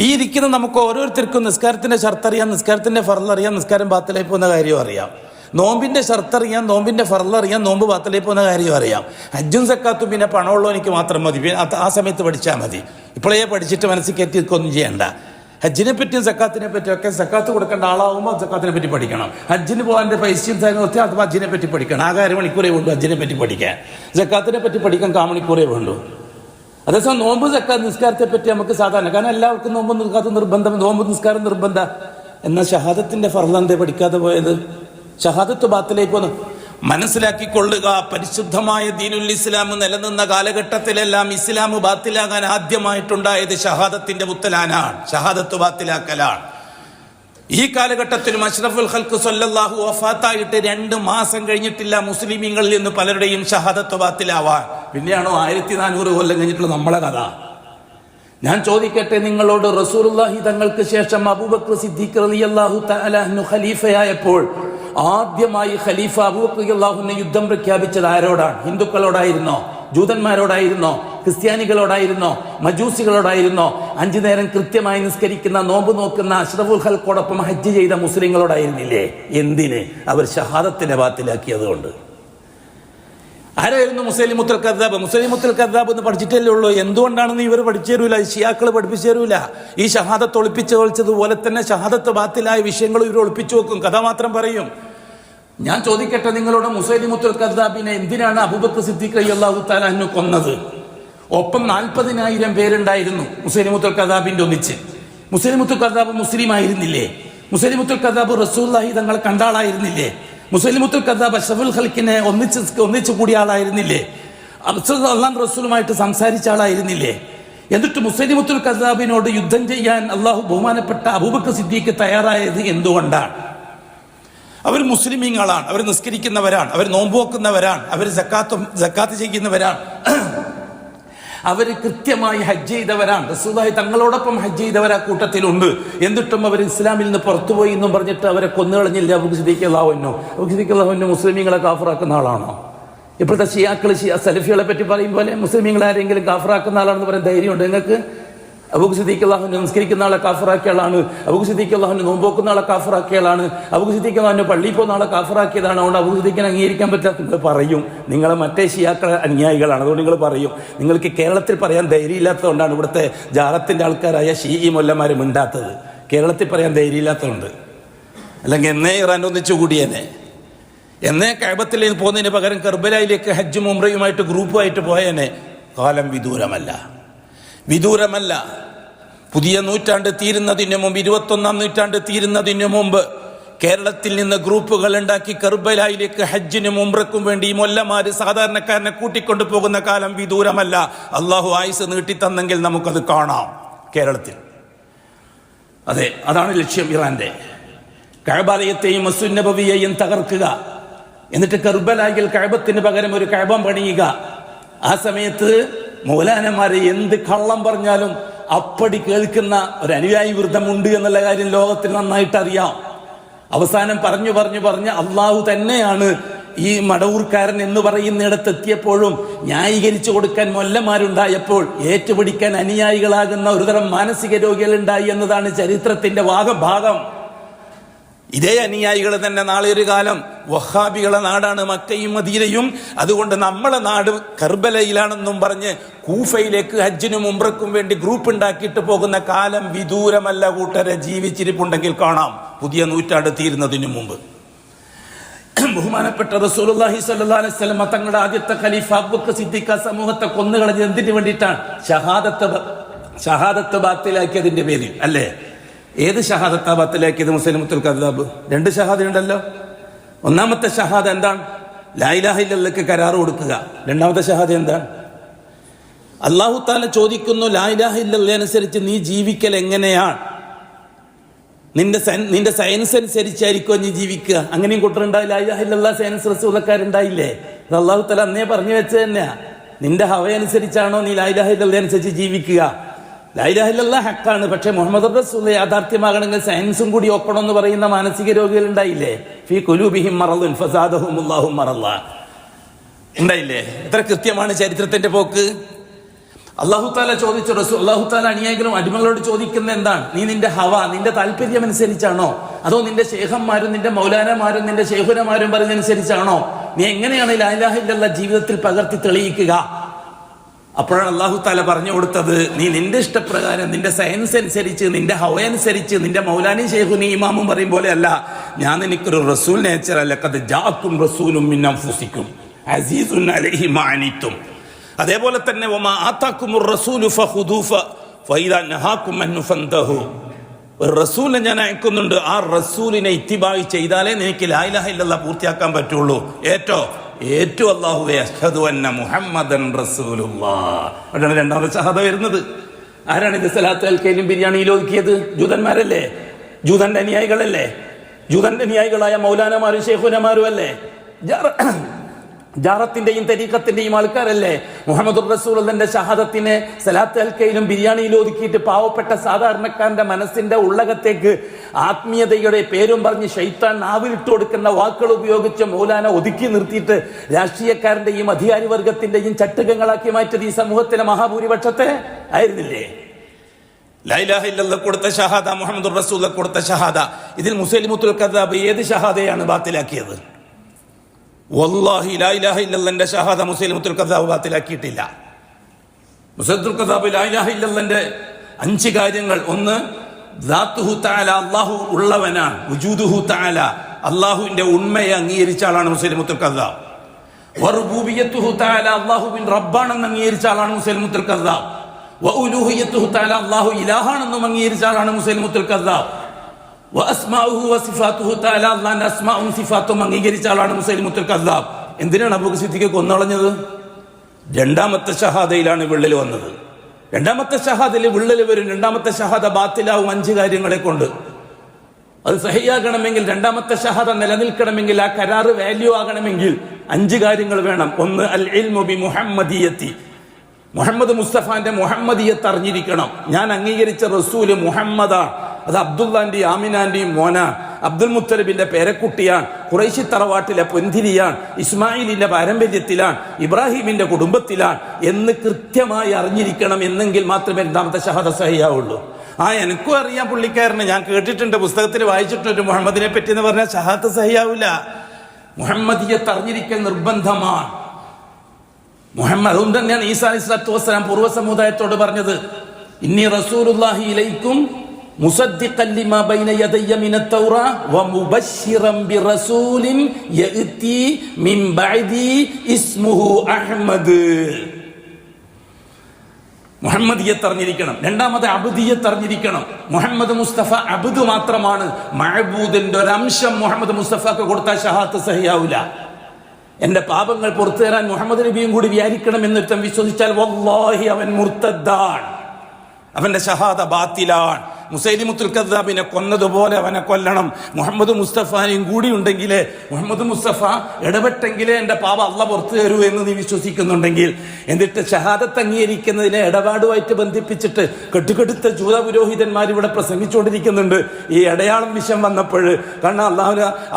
ഈ ഇരിക്കുന്ന നമുക്ക് ഓരോരുത്തർക്കും നിസ്കാരത്തിന്റെ ഷർത്ത് അറിയാം, നിസ്കാരത്തിന്റെ ഫർൾ അറിയാം, നിസ്കാരം ബാത്തിലായി പോകുന്ന കാര്യം അറിയാം. നോമ്പിന്റെ ഷർത്ത് അറിയാം, നോമ്പിന്റെ ഫർൾ അറിയാം, നോമ്പ് ബാത്തിലായി പോകുന്ന കാര്യം അറിയാം. ഹജ്ജും സക്കാത്തും പിന്നെ പണമുള്ളൂ എനിക്ക് മാത്രം മതി, ആ സമയത്ത് പഠിച്ചാൽ മതി. ഇപ്പോഴേ പഠിച്ചിട്ട് മനസ്സിൽ കയറ്റിയൊന്നും ചെയ്യണ്ട. ഹജ്ജിനെ പറ്റിയും സക്കാത്തിനെ പറ്റിയും ഒക്കെ, സക്കാത്ത് കൊടുക്കേണ്ട ആളാവുമ്പോൾ സക്കാത്തിനെ പറ്റി പഠിക്കണം. ഹജ്ജിന് പോകാൻ്റെ പൈസയും നിർത്തിയാൽ അത് ഹജ്ജിനെ പറ്റി പഠിക്കണം. ആകെ 1 മണിക്കൂറേ വേണ്ടു ഹജ്ജിനെ പറ്റി പഠിക്കാൻ. സക്കാത്തിനെ പറ്റി പഠിക്കാൻ 1/4 മണിക്കൂറേ വേണ്ടു. അതേസമയം നോമ്പ്, സക്കാത്ത്, നിസ്കാരത്തെ പറ്റി നമുക്ക് സാധാരണ, കാരണം എല്ലാവർക്കും നോമ്പ് നിസ്കാരം നിർബന്ധം, നോമ്പ് നിസ്കാരം നിർബന്ധം. എന്നാൽ ഷഹാദത്തിന്റെ ഫർള് എന്തേ പഠിക്കാതെ പോയത്? ഷഹാദത്ത് ബാത്തിലേക്ക് വന്നു. മനസ്സിലാക്കിക്കൊള്ളുക, പരിശുദ്ധമായ ദീനുൽ ഇസ്ലാം നിലനിന്ന കാലഘട്ടത്തിലെല്ലാം ഇസ്ലാം ബാത്തിലാകാൻ ആദ്യമായിട്ടുണ്ടായത് ഷഹാദത്തിന്റെ മുത്തലാനാണ്, ഷഹാദത്ത് ബാത്തിലാക്കലാണ്. ഈ കാലഘട്ടത്തിലും അഷ്റഫുൽ ഖൽഖ് സല്ലല്ലാഹു വഫാത്തായിട്ട് 2 മാസം കഴിഞ്ഞിട്ടില്ല മുസ്ലിമീങ്ങളിൽ നിന്ന് പലരുടെയും ഷഹാദത്ത് ബാത്തിലാവാൻ. പിന്നെയാണോ 1400 കൊല്ലം കഴിഞ്ഞിട്ടുള്ള നമ്മളെ കഥ? ഞാൻ ചോദിക്കട്ടെ നിങ്ങളോട്, റസൂലുള്ളാഹി തങ്ങൾക്ക് ശേഷം അബൂബക്കർ സിദ്ദീഖ് റളിയല്ലാഹു തആല അൻഹു ഖലീഫയായപ്പോൾ ആദ്യമായി ഖലീഫ അബൂബക്കർ റളിയല്ലാഹു അൻഹു യുദ്ധം പ്രഖ്യാപിച്ചത് ആരോടാണ്? ഹിന്ദുക്കളോടായിരുന്നോ? ജൂതന്മാരോടായിരുന്നോ? ക്രിസ്ത്യാനികളോടായിരുന്നോ? മജൂസികളോടായിരുന്നോ? 5 നേരം കൃത്യമായി നിസ്കരിക്കുന്ന, നോമ്പ് നോക്കുന്ന, അഷ്റഫുൽ ഖൽഖോടൊപ്പം ഹജ്ജ് ചെയ്ത മുസ്ലിങ്ങളോടായിരുന്നില്ലേ? എന്തിന്? അവർ ഷഹാദത്തിനെ ബാത്തിലാക്കിയത് കൊണ്ട്. ആരായിരുന്നു മുസൈലിമുത്തുൽ കദ്ദാബ്? മുസൈലിമുത്തുൽ കദ്ദാബ് എന്ന് പഠിച്ചിട്ടല്ലേ ഉള്ളൂ. എന്തുകൊണ്ടാണെന്ന് ഇവർ പഠിച്ചു തരൂല, ഷിയാക്കൾ പഠിപ്പിച്ചു തരൂല. ഈ ഷഹാദത്ത് ഒളിച്ചതുപോലെ തന്നെ ഷഹാദത്ത് ബാത്തിലായ വിഷയങ്ങൾ ഇവർ ഒളിപ്പിച്ചു വെക്കും, കഥ മാത്രം പറയും. ഞാൻ ചോദിക്കട്ടെ നിങ്ങളോട്, മുസൈലിമുത്തുൽ കദ്ദാബിനെ എന്തിനാണ് അബൂബക്കർ സിദ്ദീഖ് റളിയല്ലാഹു തആല അൻഹു കൊന്നത്? ഒപ്പം 40,000 പേരുണ്ടായിരുന്നു മുസൈലിമുത്തുൽ കദ്ദാബിന്റെ ഒന്നിച്ച്. മുസൈലിമുത്തുൽ കദ്ദാബ് മുസ്ലിം ആയിരുന്നില്ലേ? മുസൈലിമുത്തുൽ കദ്ദാബ് റസൂലുള്ളാഹി തങ്ങൾ കണ്ട ആളായിരുന്നില്ലേ? മുസൈലിമുത്തുൽ കദ്ദാബ് അഷ്റഫുൽ ഖൽഖിനെ ഒന്നിച്ചു കൂടിയ ആളായിരുന്നില്ലേ? അല്ലാഹു റസൂലുമായിട്ട് സംസാരിച്ച ആളായിരുന്നില്ലേ? എന്നിട്ട് മുസൈലിമുത്തുൽ കദ്ദാബിനോട് യുദ്ധം ചെയ്യാൻ അള്ളാഹു ബഹുമാനപ്പെട്ട അബൂബക്കർ സിദ്ദീഖ് തയ്യാറായത് എന്തുകൊണ്ടാണ്? അവർ മുസ്ലിമീങ്ങളാണ്, അവർ നിസ്കരിക്കുന്നവരാണ്, അവർ നോമ്പ് വെക്കുന്നവരാണ്, അവർ സക്കാത്ത് ചെയ്യുന്നവരാണ്, അവർ കൃത്യമായി ഹജ്ജ് ചെയ്തവരാണ്. റസൂലുള്ളാഹി തങ്ങളോടൊപ്പം ഹജ്ജ് ചെയ്തവർ ആ കൂട്ടത്തിലുണ്ട്. എന്നിട്ടും അവർ ഇസ്ലാമിൽ നിന്ന് പുറത്തുപോയി എന്നും പറഞ്ഞിട്ട് അവരെ കൊന്നുകളഞ്ഞില്ല അബൂബക്കർ സിദ്ദീഖ് റളിയല്ലാഹു അൻഹു. അബൂബക്കർ സിദ്ദീഖ് റളിയല്ലാഹു അൻഹു മുസ്ലിമീങ്ങളെ കാഫിറാക്കുന്ന ആളാണോ? ഇപ്പോഴത്തെ സലഫികളെ പറ്റി പറയും പോലെ മുസ്ലിമീങ്ങളെ ആരെങ്കിലും കാഫിറാക്കുന്ന ആളാണെന്ന് പറയാൻ ധൈര്യമുണ്ട് നിങ്ങൾക്ക്? അബൂബക്കർ സിദ്ദീഖ് റളിയല്ലാഹു അൻഹു നിസ്കരിക്കുന്ന ആളെ കാഫിറാക്കിയ ആളാണ്. അബൂബക്കർ സിദ്ദീഖ് റളിയല്ലാഹു അൻഹു നോമ്പ് വെക്കുന്ന ആളെ കാഫിറാക്കിയ ആളാണ്. അബൂബക്കർ സിദ്ദീഖ് റളിയല്ലാഹു അൻഹു പള്ളിയിൽ പോകുന്ന ആളെ കാഫിറാക്കിയതാണ്. അതുകൊണ്ട് അബൂബക്കർ സിദ്ദീഖിനെ അംഗീകരിക്കാൻ പറ്റാത്ത നിങ്ങൾ പറയും. നിങ്ങളെ മറ്റേ ഷിയാക്കളെ അനുയായികളാണ്, അതുകൊണ്ട് നിങ്ങൾ പറയും. നിങ്ങൾക്ക് കേരളത്തിൽ പറയാൻ ധൈര്യമില്ലാത്തതുകൊണ്ടാണ് ഇവിടുത്തെ ജാറത്തിന്റെ ആൾക്കാരായ ഷീഈ മൊല്ലമാർ മിണ്ടാത്തത്. കേരളത്തിൽ പറയാൻ ധൈര്യമില്ലാത്തതുകൊണ്ട്. അല്ലെങ്കിൽ എന്നേ ഇറാൻ ഒന്നിച്ചു കൂടിയെന്നെ, എന്നേ കഅബത്തിലേക്ക് പോകുന്നതിന് പകരം കർബലയിലേക്ക് ഹജ്ജും ഉംറയുമായിട്ട് ഗ്രൂപ്പുമായിട്ട് പോയേനെ. കാലം വിദൂരമല്ല. പുതിയ നൂറ്റാണ്ട് തീരുന്നതിന് മുമ്പ്, 21-ാം നൂറ്റാണ്ട് തീരുന്നതിന് മുമ്പ് കേരളത്തിൽ നിന്ന് ഗ്രൂപ്പുകൾ ഉണ്ടാക്കി കർബലയിലേക്ക് ഹജ്ജിനും ഉംറയ്ക്കും വേണ്ടി ഈ മൊല്ലമാര് സാധാരണക്കാരനെ കൂട്ടിക്കൊണ്ടു പോകുന്ന കാലം വിദൂരമല്ല. അള്ളാഹു ആയുസ് നീട്ടിത്തന്നെങ്കിൽ നമുക്കത് കാണാം കേരളത്തിൽ. അതെ, അതാണ് ലക്ഷ്യം ഇറാന്റെ. കഅബാലയത്തെയും മസ്ജിദ് നബവിയെയും തകർക്കുക, എന്നിട്ട് കർബലയിൽ കഅബത്തിന് പകരം ഒരു കഅബം പണിയുക. ആ സമയത്ത് മൗലാനമാരെ എന്ത് കള്ളം പറഞ്ഞാലും അപ്പടി കേൾക്കുന്ന ഒരു അനുയായി വൃദ്ധമുണ്ട് എന്നുള്ള കാര്യം ലോകത്തിന് നന്നായിട്ട് അറിയാം. അവസാനം പറഞ്ഞ് അള്ളാഹു തന്നെയാണ് ഈ മടവൂർക്കാരൻ എന്ന് പറയുന്നിടത്തെത്തിയപ്പോഴും ന്യായീകരിച്ചു കൊടുക്കാൻ മൊല്ലമാരുണ്ടായപ്പോൾ ഏറ്റുപിടിക്കാൻ അനുയായികളാകുന്ന ഒരുതരം മാനസിക രോഗികളുണ്ടായി എന്നതാണ് ചരിത്രത്തിന്റെ ഭാഗം. ഇതേ അനുയായികൾ തന്നെ നാളെ ഒരു കാലം വഹാബികളെ നാടാണ് മക്കയും മദീനയും, അതുകൊണ്ട് നമ്മളെ നാട് കർബലയിലാണെന്നും പറഞ്ഞ് കൂഫയിലേക്ക് ഹജ്ജിനും ഉംറയ്ക്കും വേണ്ടി ഗ്രൂപ്പ് ഉണ്ടാക്കിയിട്ട് പോകുന്ന കാലം വിദൂരമല്ല കൂട്ടരെ. ജീവിച്ചിരിപ്പുണ്ടെങ്കിൽ കാണാം പുതിയ നൂറ്റാണ്ട് തീരുന്നതിന് മുമ്പ്. ബഹുമാനപ്പെട്ട റസൂലുള്ളാഹി സ്വല്ലല്ലാഹു അലൈഹി വസല്ലം തങ്ങളുടെ ആദ്യത്തെ ഖലീഫ അബൂബക്കർ സിദ്ദീഖ് സമൂഹത്തെ കൊന്നുകളഞ്ഞത് എന്തിനു വേണ്ടിയിട്ടാണ്? ഷഹാദത്ത് ബാത്തിലാക്കിയതിന്റെ പേരിൽ അല്ലേ? ഏത് ഷഹാദത്താ ബാത്തിലാക്കിയത്? മുസൈലിമുത്തുൽ കദ്ദാബ് 2 ഷഹാദ ഉണ്ടല്ലോ. ഒന്നാമത്തെ ഷഹാദ എന്താണ്? ലാ ഇലാഹ ഇല്ലല്ലാഹ്ക്ക് കരാർ കൊടുക്കുക. രണ്ടാമത്തെ ഷഹാദ എന്താണ്? അല്ലാഹു തആല ചോദിക്കുന്നു, ലാ ഇലാഹ ഇല്ലല്ലാഹ് അനുസരിച്ച് നീ ജീവിക്കൽ എങ്ങനെയാണ്? നിന്റെ സയൻസ് അനുസരിച്ചായിരിക്കും നീ ജീവിക്കുക. അങ്ങനെയും കൂട്ടറുണ്ടായി ലാ ഇലാഹ ഇല്ലല്ലാഹ് സയൻസ് റസൂലക്കാരുണ്ടായില്ലേ? അത് അല്ലാഹു തആല അന്നേ പറഞ്ഞു വെച്ചത് തന്നെയാ. നിന്റെ ഹവ അനുസരിച്ചാണോ നീ ലാ ഇലാഹ ഇല്ലല്ലാഹ് അനുസരിച്ച് ജീവിക്കുക? ലാ ഇലാഹ ഇല്ലല്ലാഹ് ഹക്കാണ്, പക്ഷെ മുഹമ്മദ് റസൂൽ യാഥാർത്ഥ്യമാകണമെങ്കിൽ സയൻസും കൂടി ഒക്കണം എന്ന് പറയുന്ന മാനസിക രോഗികൾ ഉണ്ടായില്ലേ? ഫീ ഖുലൂബിഹിം മറദുൻ ഫസാദഹുമുല്ലാഹു മറദ ഉണ്ടായില്ലേ? എത്ര കൃത്യമാണ് ചരിത്രത്തിന്റെ പോക്ക്. അല്ലാഹു തആല ചോദിച്ചു, അല്ലാഹു തആല അനുയായികളും അടിമകളോട് ചോദിക്കുന്ന എന്താണ്? നീ നിന്റെ ഹവ, നിന്റെ താല്പര്യം അനുസരിച്ചാണോ, അതോ നിന്റെ ശേഖന്മാരും നിന്റെ മൗലാനമാരും നിന്റെ ശേഖുരമാരും പറയുന്നതനുസരിച്ചാണോ? നീ എങ്ങനെയാണ് ലാ ഇലാഹ ഇല്ലല്ലാഹ് ജീവിതത്തിൽ പകർത്തി തെളിയിക്കുക? അപ്പോഴാണ് അല്ലാഹു തആല പറഞ്ഞു കൊടുത്തത്, നീ നിന്റെ ഇഷ്ടപ്രകാരം, നിന്റെ സയൻസ് അനുസരിച്ച്, നിന്റെ ഹവ അനുസരിച്ച്, നിന്റെ മൗലാനി ശൈഖുനി ഇമാമും പറയും പോലെ അല്ല. ഞാൻ നിനക്കൊരു റസൂൽ നേച്ചറല്ല. ഖദ് ജാഅക്കും റസൂലും മിൻ അൻഫുസിക്കും അസീസുൻ അലൈഹി മാ അനിത്തും. അതേപോലെ തന്നെ വമാ ആതാക്കുമുർ റസൂലു ഫഖുദൂഹു ഫഇദാ നഹാകും അൻഹു ഫന്തഹു. ഒരു റസൂലിനെ ഞാൻ അയക്കുന്നുണ്ട്, ആ റസൂലിനെ ഇത്തിബായി ചെയ്താലേ നിനക്ക് ലാ ഇലാഹ ഇല്ലല്ലാഹ് പൂർത്തിയാക്കാൻ പറ്റുള്ളൂ. ഏറ്റവും അല്ലാഹുവേ അഷ്ഹദു അന്ന മുഹമ്മദൻ റസൂലുള്ളാഹ്. അതാണ് രണ്ടാമത്തെ ഷഹാദ വരുന്നത്. ആരാണ് ഇത്? സലാത്ത് അൽക്കയിലും ബിരിയാണിയിൽ ഒതുക്കിയത് ജൂതന്മാരല്ലേ? ജൂതന്റെ അനുയായികളല്ലേ? ജൂതന്റെ അനുയായികളായ മൗലാനമാരും ശൈഖുനമാരും അല്ലേ? ജാറത്തിന്റെയും തരീഖത്തിന്റെയും ആൾക്കാരല്ലേ? മുഹമ്മദുർ റസൂലുള്ളാഹിന്റെ ഷഹാദത്തിനെ സലാത്ത് അൽക്കയിലും ബിരിയാണിയിലും ഒതുക്കിയിട്ട് പാവപ്പെട്ട സാധാരണക്കാരന്റെ മനസ്സിന്റെ ഉള്ളകത്തേക്ക് ആത്മീയതയുടെ പേരും പറഞ്ഞ് ശൈത്താൻ നാവിലിട്ട് കൊടുക്കുന്ന വാക്കുകൾ ഉപയോഗിച്ച് മൗലാന ഒതുക്കി നിർത്തിയിട്ട് രാഷ്ട്രീയക്കാരന്റെയും അധികാരി വർഗത്തിന്റെയും ചട്ടുകങ്ങളാക്കി മാറ്റിയത് ഈ സമൂഹത്തിലെ മഹാഭൂരിപക്ഷത്തെ ആയിരുന്നില്ലേ? ലാ ഇലാഹ ഇല്ലല്ലാഹ് കൊടുത്ത ഷഹാദ, മുഹമ്മദുർ റസൂലുള്ളാഹി കൊടുത്ത ഷഹാദ, ഇതിൽ മുസൈലിമത്തുൽ കദ്ദാബ് ഏത് ഷഹാദയാണ് ബാത്തിലാക്കിയത്? വല്ലാഹി ലാ ഇലാഹ ഇല്ലല്ലാഹ്ന്റെ ഷഹാദ മുസൈലിമത്തുൽ കദ്ദാബ് ബാത്തിലാക്കിയിട്ടില്ല. മുസൈലിമത്തുൽ കദ്ദാബ് ലാ ഇലാഹ ഇല്ലല്ലാഹ്ന്റെ 5 കാര്യങ്ങൾ: ഒന്ന്, ദാത്തുഹു തആല, അല്ലാഹു ഉള്ളവനാണ്. വുജൂദുഹു തആല, അല്ലാഹുവിന്റെ ഉണ്മയെ അംഗീകരിച്ച ആളാണ് മുസൈലിമത്തുൽ കദ്ദാബ്. വറുബൂബിയത്തുഹു തആല, അല്ലാഹുവിൻ റബ്ബാണെന്ന് അംഗീകരിച്ച ആളാണ് മുസൈലിമത്തുൽ കദ്ദാബ്. വഉലൂഹിയത്തുഹു തആല, അല്ലാഹു ഇലാഹാണെന്നും അംഗീകരിച്ച ആളാണ് മുസൈലിമത്തുൽ കദ്ദാബ്. വഅസ്മാഉഹു വസിഫാത്തുഹു തആല, അല്ലാഹുവിന്റെ അസ്മാഉം സിഫാത്തും അംഗീകരിച്ച ആളാണ് മുസൈലിമത്തുൽ കദ്ദാബ്. എന്തിനാണ് അബൂ സിദ്ദീഖ് കൊന്നളഞ്ഞത്? രണ്ടാമത്തെ ഷഹാദയിലാണ് വിള്ളൽ വന്നത്. രണ്ടാമത്തെ ഷഹാദയിൽ വിള്ളൽ വരും. രണ്ടാമത്തെ ഷഹാദ ബാത്തിലാവും 5 കാര്യങ്ങളെ കൊണ്ട്. അത് സഹിയാകണമെങ്കിൽ, രണ്ടാമത്തെ ഷഹാദ നിലനിൽക്കണമെങ്കിൽ, ആ കരാറ് വാല്യൂ ആകണമെങ്കിൽ 5 കാര്യങ്ങൾ വേണം. ഒന്ന്, അൽ ഇൽമു ബി മുഹമ്മദിയത്തി, മുഹമ്മദ് മുസ്തഫാന്റെ മുഹമ്മദിയത്ത് അറിഞ്ഞിരിക്കണം. ഞാൻ അംഗീകരിച്ച റസൂല് മുഹമ്മദാണ്. അത് അബ്ദുല്ലാന്റെയും ആമിനാന്റെയും മോനാണ്, അബ്ദുൽ മുത്തലിബിന്റെ പേരക്കുട്ടിയാണ്, ഖുറൈശി തറവാട്ടിലെ പൊന്തിരിയാണ്, ഇസ്മായിലിന്റെ പാരമ്പര്യത്തിലാണ്, ഇബ്രാഹിമിന്റെ കുടുംബത്തിലാണ് എന്ന് കൃത്യമായി അറിഞ്ഞിരിക്കണം. എന്നെങ്കിൽ മാത്രമേ രണ്ടാമത്തെ ഷഹാദ സഹിയാവുള്ളൂ. എനിക്കും അറിയാം പുള്ളിക്കാരന്, ഞാൻ കേട്ടിട്ടുണ്ട്, പുസ്തകത്തിൽ വായിച്ചിട്ടുണ്ട് മുഹമ്മദിനെ പറ്റി എന്ന് പറഞ്ഞാൽ ഷഹാദത്ത് സഹിയാവില്ല. മുഹമ്മദിയത്ത് അറിഞ്ഞിരിക്കൽ നിർബന്ധമാണ്. മുഹമ്മദ്, അതുകൊണ്ട് തന്നെയാണ് ഈസാ അലൈഹിസ്സലാത്തു വസ്സലാം പൂർവ്വ സമുദായത്തോട് പറഞ്ഞത്, ഇന്നി റസൂലുള്ളാഹി ഇലൈക്കും മുസദ്ദിഖൻ ലിമാ ബൈന യദയ്യ മിനത് തൗറാ വമുബശ്ശിറൻ ബിറസൂലിൻ യഅതി മിൻ ബഅദി ഇസ്മുഹു അഹ്മദ്. മുഹമ്മദിയത്ത് അറിഞ്ഞിരിക്കണം. രണ്ടാമത് അബ്ദിയത്ത് അറിഞ്ഞിരിക്കണം. മുഹമ്മദ് മുസ്തഫ അബ്ദു മാത്രമാണ്. മഅബൂദിന്റെ ഒരംശം മുഹമ്മദ് മുസ്തഫക്ക് കൊടുത്താൽ ഷഹാദത്ത് സഹിയാവില്ല. എന്റെ പാപങ്ങൾ പുറത്തു തരാൻ മുഹമ്മദ് നബിയും കൂടി വിചാരിക്കണം എന്നൊരുത്തൻ വിശ്വസിച്ചാൽ വല്ലാഹി അവൻ മുർത്തദ്ദാൻ, അവന്റെ ഷഹാദ ബാത്തിലാണ്. മുസൈലിമത്തുൽ കദ്ദാബിനെ കൊന്നതുപോലെ അവനെ കൊല്ലണം. മുഹമ്മദ് മുസ്തഫയും കൂടി ഉണ്ടെങ്കിലേ, മുഹമ്മദ് മുസ്തഫ ഇടപെട്ടെങ്കിലേ എന്റെ പാപം അള്ളാഹ് പുറത്തു തരൂ എന്ന് നീ വിശ്വസിക്കുന്നുണ്ടെങ്കിൽ, എന്നിട്ട് ഷഹാദത്ത് അംഗീകരിക്കുന്നതിനെ ഇടപാടുമായിട്ട് ബന്ധിപ്പിച്ചിട്ട് കെട്ടുകെടുത്ത ജൂത പുരോഹിതന്മാർ ഇവിടെ പ്രസംഗിച്ചുകൊണ്ടിരിക്കുന്നുണ്ട്. ഈ അടയാളം വിഷയം വന്നപ്പോൾ, കാരണം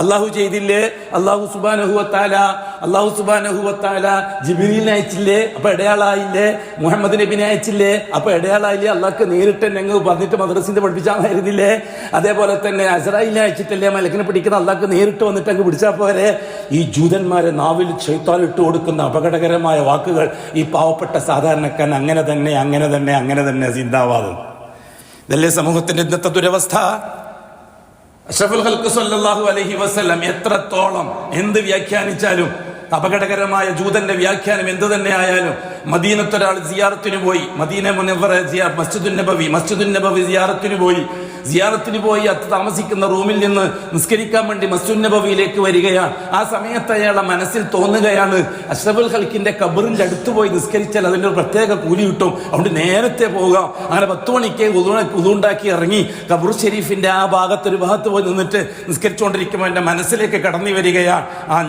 അള്ളാഹു ചെയ്തില്ലേ, അള്ളാഹു സുബ്ഹാനഹു വ തആല ജിബ്രീലിനെ അയച്ചില്ലേ, അപ്പൊ ഇടയാളായില്ലേ? മുഹമ്മദ് നബിനെ അയച്ചില്ലേ, അപ്പൊ ഇടയാളായില്ലേ? അള്ളാഹ്ക്ക് നേരിട്ട് ഞങ്ങൾ പറഞ്ഞിട്ട് മദ്രസിന്റെ പഠിപ്പിച്ചായിരുന്നില്ലേ? അതേപോലെ തന്നെ അസ്രായിലിനെ അയച്ചിട്ടില്ലേ? മലക്കിനെ പിടിക്കുന്ന അള്ളാഹ്ക്ക് നേരിട്ട് വന്നിട്ട് അങ്ങ് പിടിച്ചാൽ പോരെ? ഈ ജൂതന്മാരെ നാവിൽ ശൈത്താൻ ഇട്ട് കൊടുക്കുന്ന അപകടകരമായ വാക്കുകൾ ഈ പാവപ്പെട്ട സാധാരണക്കാരൻ അങ്ങനെ തന്നെ സിന്ദാബാദ്. ഇതല്ലേ സമൂഹത്തിന്റെ ഇന്നത്തെ ദുരവസ്ഥ? അഷ്റഫുൽ ഖൽഖ് സ്വല്ലല്ലാഹു അലൈഹി വസല്ലം എത്രത്തോളം എന്ത് വ്യാഖ്യാനിച്ചാലും, അപകടകരമായ ജൂതന്റെ വ്യാഖ്യാനം എന്തു തന്നെ ആയാലും, മദീനത്തൊരാൾ സിയാറത്തിന് പോയി, മദീന മുനവ്വറ മസ്ജിദുൻ നബവി സിയാറത്തിന് പോയി താമസിക്കുന്ന റൂമിൽ നിന്ന് നിസ്കരിക്കാൻ വേണ്ടി മസ്ജിദുൻ നബവിയിലേക്ക് വരികയാണ്. ആ സമയത്ത് അയാളുടെ മനസ്സിൽ തോന്നുകയാണ്, അഷ്റഫുൽ ഖൽഖിന്റെ ഖബറിന്റെ അടുത്ത് പോയി നിസ്കരിച്ചാൽ അതിന്റെ ഒരു പ്രത്യേക കൂലി കിട്ടും, അതുകൊണ്ട് നേരത്തെ പോകാം. അങ്ങനെ 10 മണിക്ക് ഉദുണ്ടാക്കി ഇറങ്ങി ഖബർ ഷരീഫിന്റെ ആ ഭാഗത്തൊരു ഭാഗത്ത് പോയി നിന്നിട്ട് നിസ്കരിച്ചുകൊണ്ടിരിക്കുമ്പോൾ എന്റെ മനസ്സിലേക്ക് കടന്നു വരികയാണ്,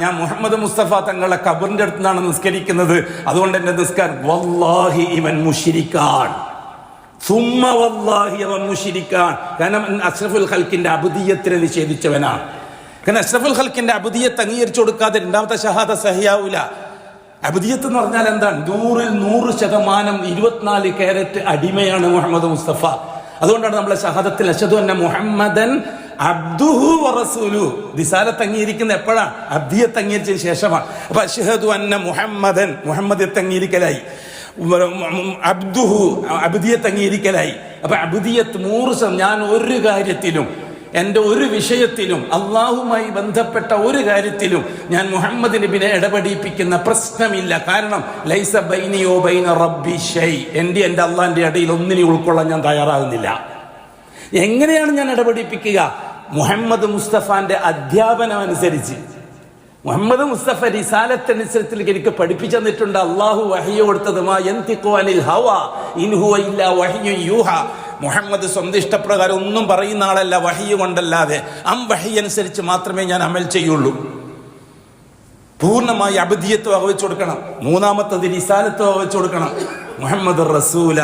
ഞാൻ മുഹമ്മദ് മുസ്തഫ തങ്ങളുടെ ഖബറിന്റെ അടുത്ത് നിന്നാണ് നിസ്കരിക്കുന്നത്, അതുകൊണ്ട് എന്റെ നിസ്കാരം വല്ലാഹി ഇവൻ മുശ്രിക്കാൻ, സുമ്മ വല്ലാഹി അവൻ മുശ്രിക്കാൻ. കാരണം അഷ്റഫുൽ ഖൽഖിന്റെ അബ്ദിയത്തിനെ നിഷേധിച്ചവനാണ്. കാരണം അഷ്റഫുൽ ഖൽഖിന്റെ അബ്ദിയത്ത് അംഗീകരിച്ചു കൊടുക്കാതെ രണ്ടാമത്തെ ഷഹാദ സഹിയാവൂല. അബ്ദിയത്ത് എന്ന് പറഞ്ഞാൽ എന്താണ്? 100% 24 കാരറ്റ് അടിമയാണ് മുഹമ്മദ് മുസ്തഫ. അതുകൊണ്ടാണ് നമ്മളെ ഷഹാദത്തിൽ അശ്ഹദു അന്ന മുഹമ്മദൻ അബ്ദുഹു വറസൂലുഹു, റിസാലത്ത് അംഗീകരിക്കുന്ന എപ്പോഴാണ്? അബ്ദിയത്ത് അംഗീകരിച്ചതിന് ശേഷമാണ്. അപ്പൊ അശ്ഹദു അന്ന മുഹമ്മദൻ, മുഹമ്മദിയത്ത് അംഗീകരിക്കലായി. അബ്ദുഹു, അബ്ദിയത്ത് അംഗീകരിക്കലായി. അപ്പൊ അബ്ദിയത്ത് 100%. ഞാൻ ഒരു കാര്യത്തിലും, എൻ്റെ ഒരു വിഷയത്തിലും, അള്ളാഹുമായി ബന്ധപ്പെട്ട ഒരു കാര്യത്തിലും ഞാൻ മുഹമ്മദ് നബിനെ ഇടപെടിപ്പിക്കുന്ന പ്രശ്നമില്ല. കാരണം ലൈസ ബൈനി വ ബൈന റബ്ബി ഷൈ, എൻ്റെ അള്ളാഹിന്റെ ഇടയിൽ ഒന്നിനെ ഉൾക്കൊള്ളാൻ ഞാൻ തയ്യാറാകുന്നില്ല. എങ്ങനെയാണ് ഞാൻ ഇടപെടിപ്പിക്കുക? മുഹമ്മദ് മുസ്തഫാന്റെ അധ്യാപനം അനുസരിച്ച്. മുഹമ്മദ് മുസ്തഫ റിസാലത്തനുസരിച്ച് എനിക്ക് പഠിപ്പിച്ചു തന്നിട്ടുണ്ട്. അള്ളാഹു വഹ്യ് കൊടുത്തത് മാ യന്തിഖു അനിൽ ഹവ ഇൻ ഹുവ ഇല്ലാ വഹ്യുൻ യൂഹ. മുഹമ്മദ് സ്വന്തം ഇഷ്ടപ്രകാരം ഒന്നും പറയുന്ന ആളല്ല, വഹി കൊണ്ടല്ലാതെ വഹി അനുസരിച്ച് മാത്രമേ ഞാൻ അമൽ ചെയ്യുള്ളൂ. പൂർണ്ണമായി അബദിയത്ത് വകവെച്ചു കൊടുക്കണം. മൂന്നാമത്തത് റിസാലത്ത് വകവെച്ചു കൊടുക്കണം. മുഹമ്മദ് റസൂല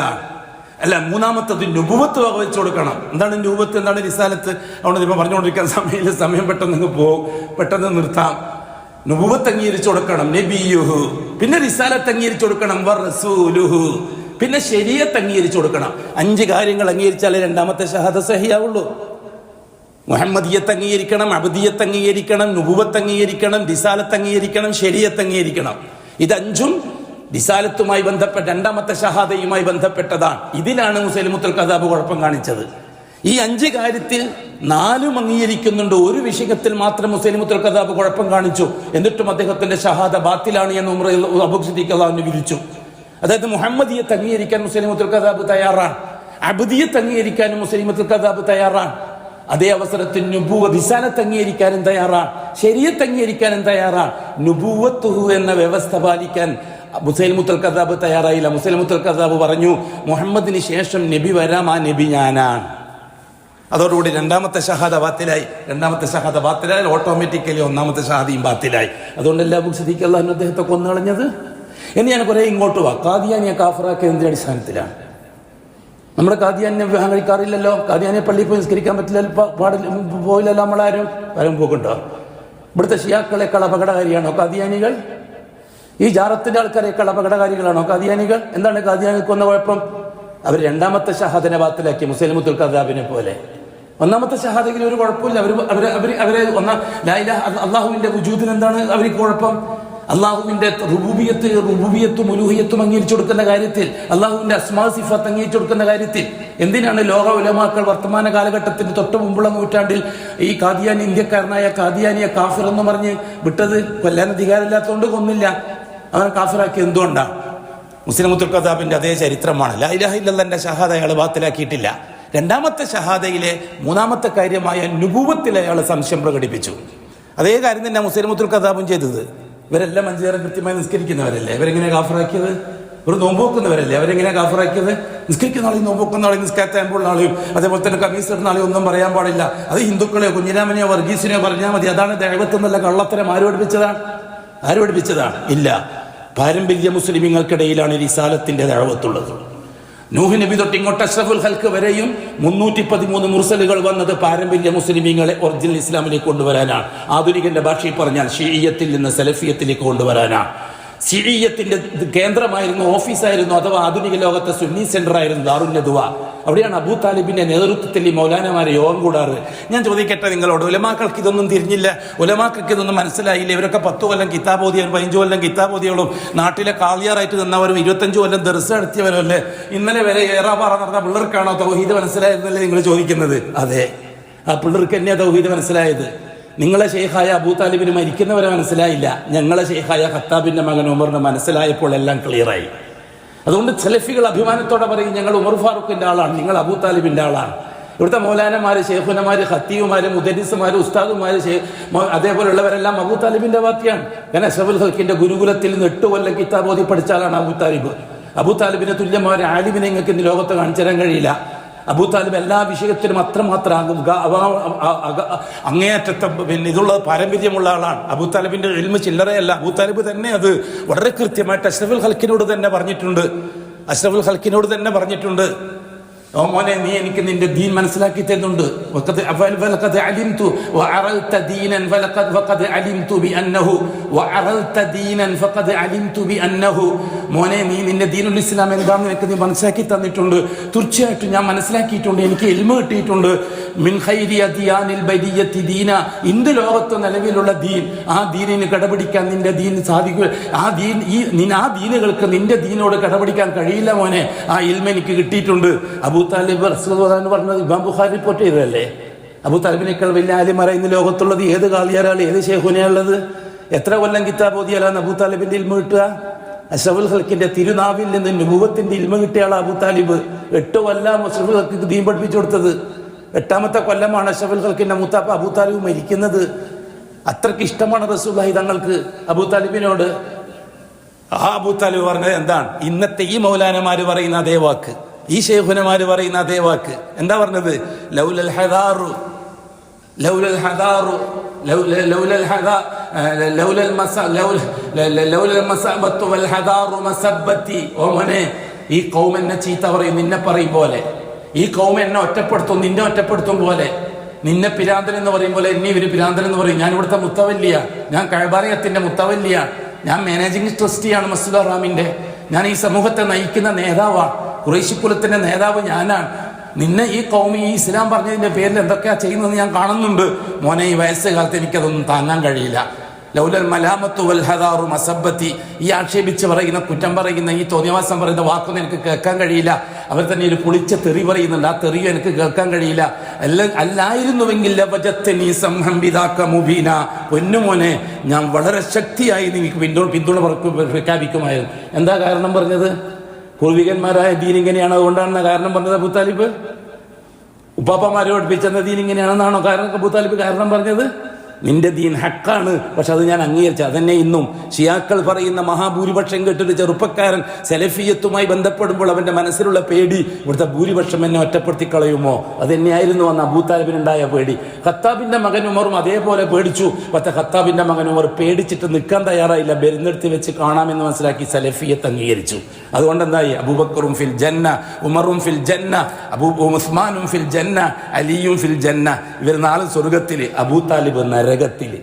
അല്ല, മൂന്നാമത്തത് നുബുവത്ത് വകവെച്ചു കൊടുക്കണം. എന്താണ് നുബുവത്ത്, എന്താണ് റിസാലത്ത്? അതുകൊണ്ട് ഇപ്പം പറഞ്ഞുകൊണ്ടിരിക്കാൻ സമയമില്ല, സമയം പെട്ടെന്ന് പോകും, പെട്ടെന്ന് നിർത്താം. നുബുവത്ത് അംഗീകരിച്ചു കൊടുക്കണം, നബിയുഹു. പിന്നെ റിസാലത്ത് അംഗീകരിച്ചു കൊടുക്കണം, വറസൂലുഹു. പിന്നെ ശരീഅത്ത് അംഗീകരിച്ചു കൊടുക്കണം. 5 കാര്യങ്ങൾ അംഗീകരിച്ചാലേ രണ്ടാമത്തെ ഷഹാദ സഹിയാവുള്ളൂ. മുഹമ്മദിയത്ത് അംഗീകരിക്കണം, അബ്ദിയത്ത് അംഗീകരിക്കണം, നുബുവത്ത് അംഗീകരിക്കണം, റിസാലത്ത് അംഗീകരിക്കണം, ശരീഅത്ത് അംഗീകരിക്കണം. ഇത് 5ഉം റിസാലത്തുമായി ബന്ധപ്പെട്ട രണ്ടാമത്തെ ഷഹാദയുമായി ബന്ധപ്പെട്ടതാണ്. ഇതിലാണ് മുസൈലിമത്തുൽ കദ്ദാബ് കുഴപ്പം കാണിച്ചത്. ഈ 5 കാര്യത്തിൽ 4ഉം അംഗീകരിക്കുന്നുണ്ട്. ഒരു വിഷയത്തിൽ മാത്രം മുസൈലിമത്തുൽ കദ്ദാബ് കുഴപ്പം കാണിച്ചു. എന്നിട്ടും അദ്ദേഹത്തിന്റെ ഷഹാദ ബാത്തിലാണ് എന്ന് ഉമർ അബൂ സിദ്ദീഖ് അള്ളാഹുവിനെ വിധിച്ചു. അതായത് മുഹമ്മദിയത്ത് അംഗീകരിക്കാൻ മുസൈലിമത്തുൽ കദ്ദാബ് തയ്യാറാണ്, അബ്ദിയത്ത് അംഗീകരിക്കാനും മുസൈലിമത്തുൽ കദ്ദാബ് തയ്യാറാണ്. അതേ അവസരത്തിൽ റിസാലത്ത് അംഗീകരിക്കാനും തയ്യാറാണ്, ശരീഅത്ത് അംഗീകരിക്കാനും തയ്യാറാണ്. നുബുവത്തുഹു എന്ന വ്യവസ്ഥ പാലിക്കാൻ മുസൈലിമത്തുൽ കദ്ദാബ് തയ്യാറായില്ല. മുസൈലിമത്തുൽ കദ്ദാബ് പറഞ്ഞു, മുഹമ്മദിന് ശേഷം നബി വരാം, ആ നബി ഞാനാണ്. അതോടുകൂടി രണ്ടാമത്തെ ഷഹാദ ബാത്തിലായി. രണ്ടാമത്തെ ഷഹാദ ബാത്തിലായി, ഓട്ടോമാറ്റിക്കലി ഒന്നാമത്തെ ഷഹാദയും ബാത്തിലായി. അതുകൊണ്ടല്ല അബൂ സിദ്ദീഖ് അള്ളാഹു അദ്ദേഹത്തെ കൊന്നുകളഞ്ഞത്. എന്ന് ഞാൻ കുറെ ഇങ്ങോട്ട് വാ. കാദിയാനിയെ കാഫിറാക്കിയ എന്തിന്റെ അടിസ്ഥാനത്തിലാണ്? നമ്മുടെ കാദിയാനിനെ വിവാഹം കഴിക്കാറില്ലല്ലോ. കാദിയാനിയെ പള്ളിയിൽ പോയി നിസ്കരിക്കാൻ പറ്റില്ല, പോയില്ലല്ലോ. നമ്മളാരും വരും പോക്കുണ്ടോ? ഇവിടുത്തെ ഷിയാക്കളെക്കാൾ അപകടകാരിയാണോ കാദിയാനികൾ? ഈ ജാറത്തിന്റെ ആൾക്കാരെക്കാൾ അപകടകാരികളാണോ കാദിയാനികൾ? എന്താണ് കാദിയാനിക്ക് വന്ന കുഴപ്പം? അവർ രണ്ടാമത്തെ ഷഹാദിനെ ബാത്തിലാക്കി, മുസൈലിമത്തുൽ കദ്ദാബിനെ പോലെ. ഒന്നാമത്തെ ഷഹാദയിൽ ഒരു കുഴപ്പമില്ല. അവരെ ലാ ഇലാഹ അള്ളാഹുവിന്റെ വജൂദിന് എന്താണ് അവർക്ക് കുഴപ്പം? അള്ളാഹുവിന്റെ റുബൂബിയത്തും ഉലൂഹിയത്തും അംഗീകരിച്ചു കൊടുക്കുന്ന കാര്യത്തിൽ, അള്ളാഹുവിന്റെ അസ്മാ സിഫാത്ത് അംഗീകരിച്ചു കൊടുക്കുന്ന കാര്യത്തിൽ എന്തിനാണ് ലോക ഉലമാക്കൾ വർത്തമാന കാലഘട്ടത്തിന് തൊട്ട് മുമ്പുള്ള നൂറ്റാണ്ടിൽ ഈ കാദിയാനി, ഇന്ത്യക്കാരനായ കാദിയാനിയെ കാഫിർ എന്ന് പറഞ്ഞ് വിട്ടത്? കൊല്ലാൻ അധികാരമില്ലാത്തതുകൊണ്ട് കൊന്നില്ല, അവൻ കാഫിറാക്കി. എന്തുകൊണ്ടാണ്? മുസ്ലിമുൽ കദ്ദാബിന്റെ അതേ ചരിത്രമാണ്. ലാ ഇലാഹ ഇല്ലല്ലാഹ് ഷഹാദ അയാൾ ബാത്തിലാക്കിയിട്ടില്ല. രണ്ടാമത്തെ ഷഹാദയിലെ മൂന്നാമത്തെ കാര്യമായ നുബുവത്തിൽ അയാൾ സംശയം പ്രകടിപ്പിച്ചു. അതേ കാര്യം തന്നെ മുസ്ലിമുൽ കദ്ദാബും ചെയ്തത്. ഇവരെല്ലാം 5 നേരം കൃത്യമായി നിസ്കരിക്കുന്നവരല്ലേ? ഇവരെങ്ങനെ കാഫിറാക്കിയത്? ഒരു നോമ്പോക്കുന്നവരല്ലേ? അവരെങ്ങനെ കാഫിറാക്കിയത്? നിസ്കരിക്കുന്ന ആളെയും നോമ്പോക്കുന്ന ആളെയും നിസ്കാരത്താകുമ്പോൾ ആളെയും അതേപോലെ തന്നെ കമീസ് ഇടുന്ന ആളെയും ഒന്നും പറയാൻ പാടില്ല. അത് ഹിന്ദുക്കളെയോ കുഞ്ഞിരാമനെയോ വർഗീസിനെയോ പറഞ്ഞാൽ മതി. അതാണ് ദഅവത്ത് എന്നുള്ള കള്ളത്തരം. ആര് പഠിപ്പിച്ചതാണ്? ഇല്ല. പാരമ്പര്യ മുസ്ലിമീങ്ങൾക്കിടയിലാണ് റിസാലത്തിന്റെ ദഅവത്തുള്ളത്. നൂഹ് നബി തൊട്ട് ഇങ്ങോട്ട് അഷ്റഫുൽ ഖൽഖ് വരെയും 313 മുർസലുകൾ വന്നത് പാരമ്പര്യ മുസ്ലിമീങ്ങളെ ഒറിജിനൽ ഇസ്ലാമിലേക്ക് കൊണ്ടുവരാനാണ്. ആധുനികന്റെ ഭാഷയിൽ പറഞ്ഞാൽ ഷിഈയത്തിൽ നിന്ന് സലഫിയത്തിലേക്ക് കൊണ്ടുവരാനാണ്. ഷിഈയത്തിന്റെ കേന്ദ്രമായിരുന്നു, ഓഫീസായിരുന്നു, അഥവാ ആധുനിക ലോകത്തെ സുന്നി സെന്റർ ആയിരുന്നു ദാറുൻ നദ്വ. അവിടെയാണ് അബൂ താലിബിന്റെ നേതൃത്വത്തിൽ ഈ മൗലാനമാരെ യോഗം കൂടാറ്. ഞാൻ ചോദിക്കട്ടെ നിങ്ങളോട്, ഉലമാക്കൾക്ക് ഇതൊന്നും തിരിഞ്ഞില്ല? ഉലമാക്കൾക്ക് ഇതൊന്നും മനസ്സിലായില്ല? ഇവരൊക്കെ 10 കൊല്ലം കിതാബ് ഓതിയവരും 15 കൊല്ലം കിതാബ് ഓതിയോളും നാട്ടിലെ കാളിയാറായിട്ട് നിന്നവരും 25 കൊല്ലം ദർസ് നടത്തിയവരും അല്ലേ? ഇന്നലെ വരെ ഏറാപാറ നടന്ന പിള്ളേർക്കാണോ തൗഹീദ് മനസ്സിലായതെന്നല്ലേ നിങ്ങൾ ചോദിക്കുന്നത്? അതെ, ആ പിള്ളേർക്ക് തന്നെയാ തൗഹീദ് മനസ്സിലായത്. നിങ്ങളെ ഷെയ്ഖായ അബൂ താലിബിന് മരിക്കുന്നവരെ മനസ്സിലായില്ല. ഞങ്ങളെ ഷെയ്ഖായ ഖത്താബിന്റെ മകൻ ഉമറിന് മനസ്സിലായപ്പോൾ എല്ലാം ക്ലിയറായി. അതുകൊണ്ട് സലഫികൾ അഭിമാനത്തോടെ പറയും, ഞങ്ങൾ ഉമർ ഫാറൂഖിന്റെ ആളാണ്, നിങ്ങൾ അബൂ താലിബിന്റെ ആളാണ്. ഇവിടുത്തെ മൗലാനമാര്, ഷെയ്ഖുനമാര്, ഖത്തീവുമാര്, മുദരിസുമാര്, ഉസ്താദുമാര്, അതേപോലെയുള്ളവരെല്ലാം അബൂ താലിബിന്റെ വാത്തിയാണ്. കാരണം അഷ്റഫുൽ ഖൽഖിന്റെ ഗുരുകുലത്തിൽ നിന്ന് 8 കൊല്ലം കിതാബ് ഓതി പഠിച്ച ആളാണ് അബൂ താലിബ്. അബൂ താലിബിനെ തുല്യമായ ഒരു ആലിമിനെ നിങ്ങൾക്ക് ഇന്ന് ലോകത്ത് കാണിച്ചു തരാൻ കഴിയില്ല. അബൂ താലിബ് എല്ലാ വിഷയത്തിലും അത്രമാത്രം അങ്ങേയറ്റത്തെ ഇതുള്ള പാരമ്പര്യമുള്ള ആളാണ്. അബൂ താലിബിന്റെ ഇൽമ് ചില്ലറയല്ല. അബൂ താലിബ് തന്നെ അത് വളരെ കൃത്യമായിട്ട് അഷ്റഫുൽ ഖൽഖിനോട് തന്നെ പറഞ്ഞിട്ടുണ്ട്. ഓ മോനെ, നീ എനിക്ക് നിന്റെ ദീൻ മനസ്സിലാക്കി തരുന്നുണ്ട്. മോനെ, നീ നിന്റെ ദീനുൽ ഇസ്ലാം എന്താണെന്ന് എനിക്ക് നീ മനസ്സിലാക്കി തന്നിട്ടുണ്ട്. തീർച്ചയായിട്ടും ഞാൻ മനസ്സിലാക്കിയിട്ടുണ്ട്, എനിക്ക് ഇൽമ് കിട്ടിയിട്ടുണ്ട്. മിൻ ഖൈരി അദിയാനിൽ ബരിയത്തി ദീന, ഇന്ത് ലോകത്ത് നിലവിലുള്ള ദീൻ, ആ ദീനിന് കടപിടിക്കാൻ നിന്റെ ദീൻ സാധിക്കുക. ആ ദീനുകൾക്ക് നിന്റെ ദീനോട് കടപിടിക്കാൻ കഴിയില്ല മോനെ. ആ ഇൽമ എനിക്ക് കിട്ടിയിട്ടുണ്ട്. അബൂ താലിബ് റസൂലുള്ളാഹി പറഞ്ഞത് ഇമാം ബുഖാരി റിപ്പോർട്ട് ചെയ്തതല്ലേ? അബൂ താലിബിനേക്കാൾ വലിയ ആലിമറ ഇന്ന് ലോകത്തുള്ളത് ഏത് കാളിയാരാണ്, ഏത് ശേഖുനയുള്ളത്? എത്ര കൊല്ലം കിതാബ് ഓതിയാലാണ് അബൂ താലിബിന്റെ ഇൽമ കിട്ടുക? അഷ്റഫുൽ ഖൽഖിന്റെ തിരുനാവിൽ നിന്ന് നുബുവത്തിന്റെ ഇൽമ കിട്ടിയാൾ അബൂ താലിബ്. 8 കൊല്ലം അഷ്റഫുൽ ഖൽഖിക്ക് ദീൻ പഠിപ്പിച്ചു കൊടുത്തത്. 8ാമത്തെ കൊല്ലമാണ് അഷ്റഫുൽ ഖൽഖിന്റെ മൂത്താപ്പ അബൂ താലിബ് മരിക്കുന്നത്. അത്രയ്ക്ക് ഇഷ്ടമാണ് റസൂലുള്ളാഹി തങ്ങൾക്ക് അബൂ താലിബിനോട്. ആ അബൂ താലിബ് പറഞ്ഞത് എന്താണ്? ഇന്നത്തെ ഈ മൗലാനമാര് പറയുന്ന അതേ വാക്ക്. ഈ ശൈഖുനമാര് പറയുന്ന അതേ വാക്ക്. എന്താ പറഞ്ഞത്? ലൗലൽ ഹദാറു ലൗലൽ ഹദാറു ലൗലൽ ഹദാ ലൗലൽ മസബത്തു വൽ ഹദാറു മസബ്ബത്തി. ഓ മോനെ, ഈ ഖൗം എന്നെ ചീത്ത പറയും, നിന്നെ പറയും പോലെ. ഈ ഖൗം എന്നെ ഒറ്റപ്പെടുത്തും, നിന്നെ ഒറ്റപ്പെടുത്തും പോലെ. നിന്നെ പിരാന്തൻ എന്ന് പറയും പോലെ എന്നെ ഇവര് പിരാന്തൻ എന്ന് പറയും. ഞാൻ ഇവിടുത്തെ മുത്തവല്ലിയ, ഞാൻ കഅബാലയത്തിന്റെ മുത്തവല്ലിയ, ഞാൻ മാനേജിംഗ് ട്രസ്റ്റിയാണ് മസ്ജിദുൽ ഹറാമിന്റെ, ഞാൻ ഈ സമൂഹത്തെ നയിക്കുന്ന നേതാവാണ്, ഖുറൈശി കുലത്തിന്റെ നേതാവ് ഞാനാണ്. നിന്നെ ഈ ഖൗമി ഈ ഇസ്ലാം പറഞ്ഞതിന്റെ പേരിൽ എന്തൊക്കെയാ ചെയ്യുന്നത് ഞാൻ കാണുന്നുണ്ട്. മോനെ, ഈ വയസ്സുകാലത്ത് എനിക്കതൊന്നും താങ്ങാൻ കഴിയില്ല. ലൗലൽ മലാമത്തു വൽ ഹദാറു മസബ്ബത്തി. ഈ ആക്ഷേപിച്ച് പറയുന്ന, കുറ്റം പറയുന്ന, ഈ തോന്നിയവാസം പറയുന്ന വാക്കൊന്നും എനിക്ക് കേൾക്കാൻ കഴിയില്ല. അവർ തന്നെ ഒരു പൊളിച്ച തെറി പറയുന്നുണ്ട്, ആ തെറിയും എനിക്ക് കേൾക്കാൻ കഴിയില്ല. അല്ലായിരുന്നുവെങ്കിൽ പൊന്നുമോനെ, ഞാൻ വളരെ ശക്തിയായി നിങ്ങൾക്ക് പിന്തുണ പ്രഖ്യാപിക്കുമായിരുന്നു. എന്താ കാരണം പറഞ്ഞത്? പൂർവികന്മാരായ ദീൻ ഇങ്ങനെയാണ്, അതുകൊണ്ടാണ് കാരണം പറഞ്ഞത് അബൂ താലിബ്. ഉപ്പാപ്പമാരെ പഠിപ്പിച്ചെന്ന ദീൻ ഇങ്ങനെയാണെന്നാണോ അബൂ താലിബ് കാരണം പറഞ്ഞത്? നിന്റെ ദീൻ ഹക്കാണ്, പക്ഷെ അത് ഞാൻ അംഗീകരിച്ചു. അതന്നെ ഇന്നും ഷിയാക്കൾ പറയുന്ന മഹാഭൂരിപക്ഷം കേട്ടൊരു ചെറുപ്പക്കാരൻ സെലഫിയത്തുമായി ബന്ധപ്പെടുമ്പോൾ അവന്റെ മനസ്സിലുള്ള പേടി, ഇവിടുത്തെ ഭൂരിപക്ഷം എന്നെ ഒറ്റപ്പെടുത്തി കളയുമോ, അതെന്നെയായിരുന്നു അന്ന് അബൂ താലിബിനുണ്ടായ പേടി. ഖത്താബിന്റെ മകൻ ഉമറും അതേപോലെ പേടിച്ചു. പക്ഷെ ഖത്താബിന്റെ മകൻ ഉമർ പേടിച്ചിട്ട് നിൽക്കാൻ തയ്യാറായില്ല. ബെരുന്നെടുത്ത് വെച്ച് കാണാമെന്ന് മനസ്സിലാക്കി സെലഫിയത്ത് അംഗീകരിച്ചു. അതുകൊണ്ട് എന്തായി? അബൂബക്കറും ഫിൽ ജന്ന, ഉമറും ഫിൽ ജന്ന, ഉസ്മാനും ഫിൽ ജന്ന, അലിയും ഫിൽ ജന്ന. ഇവർ നാല് സ്വർഗത്തില്, അബൂ താലിബ് നരകത്തില്.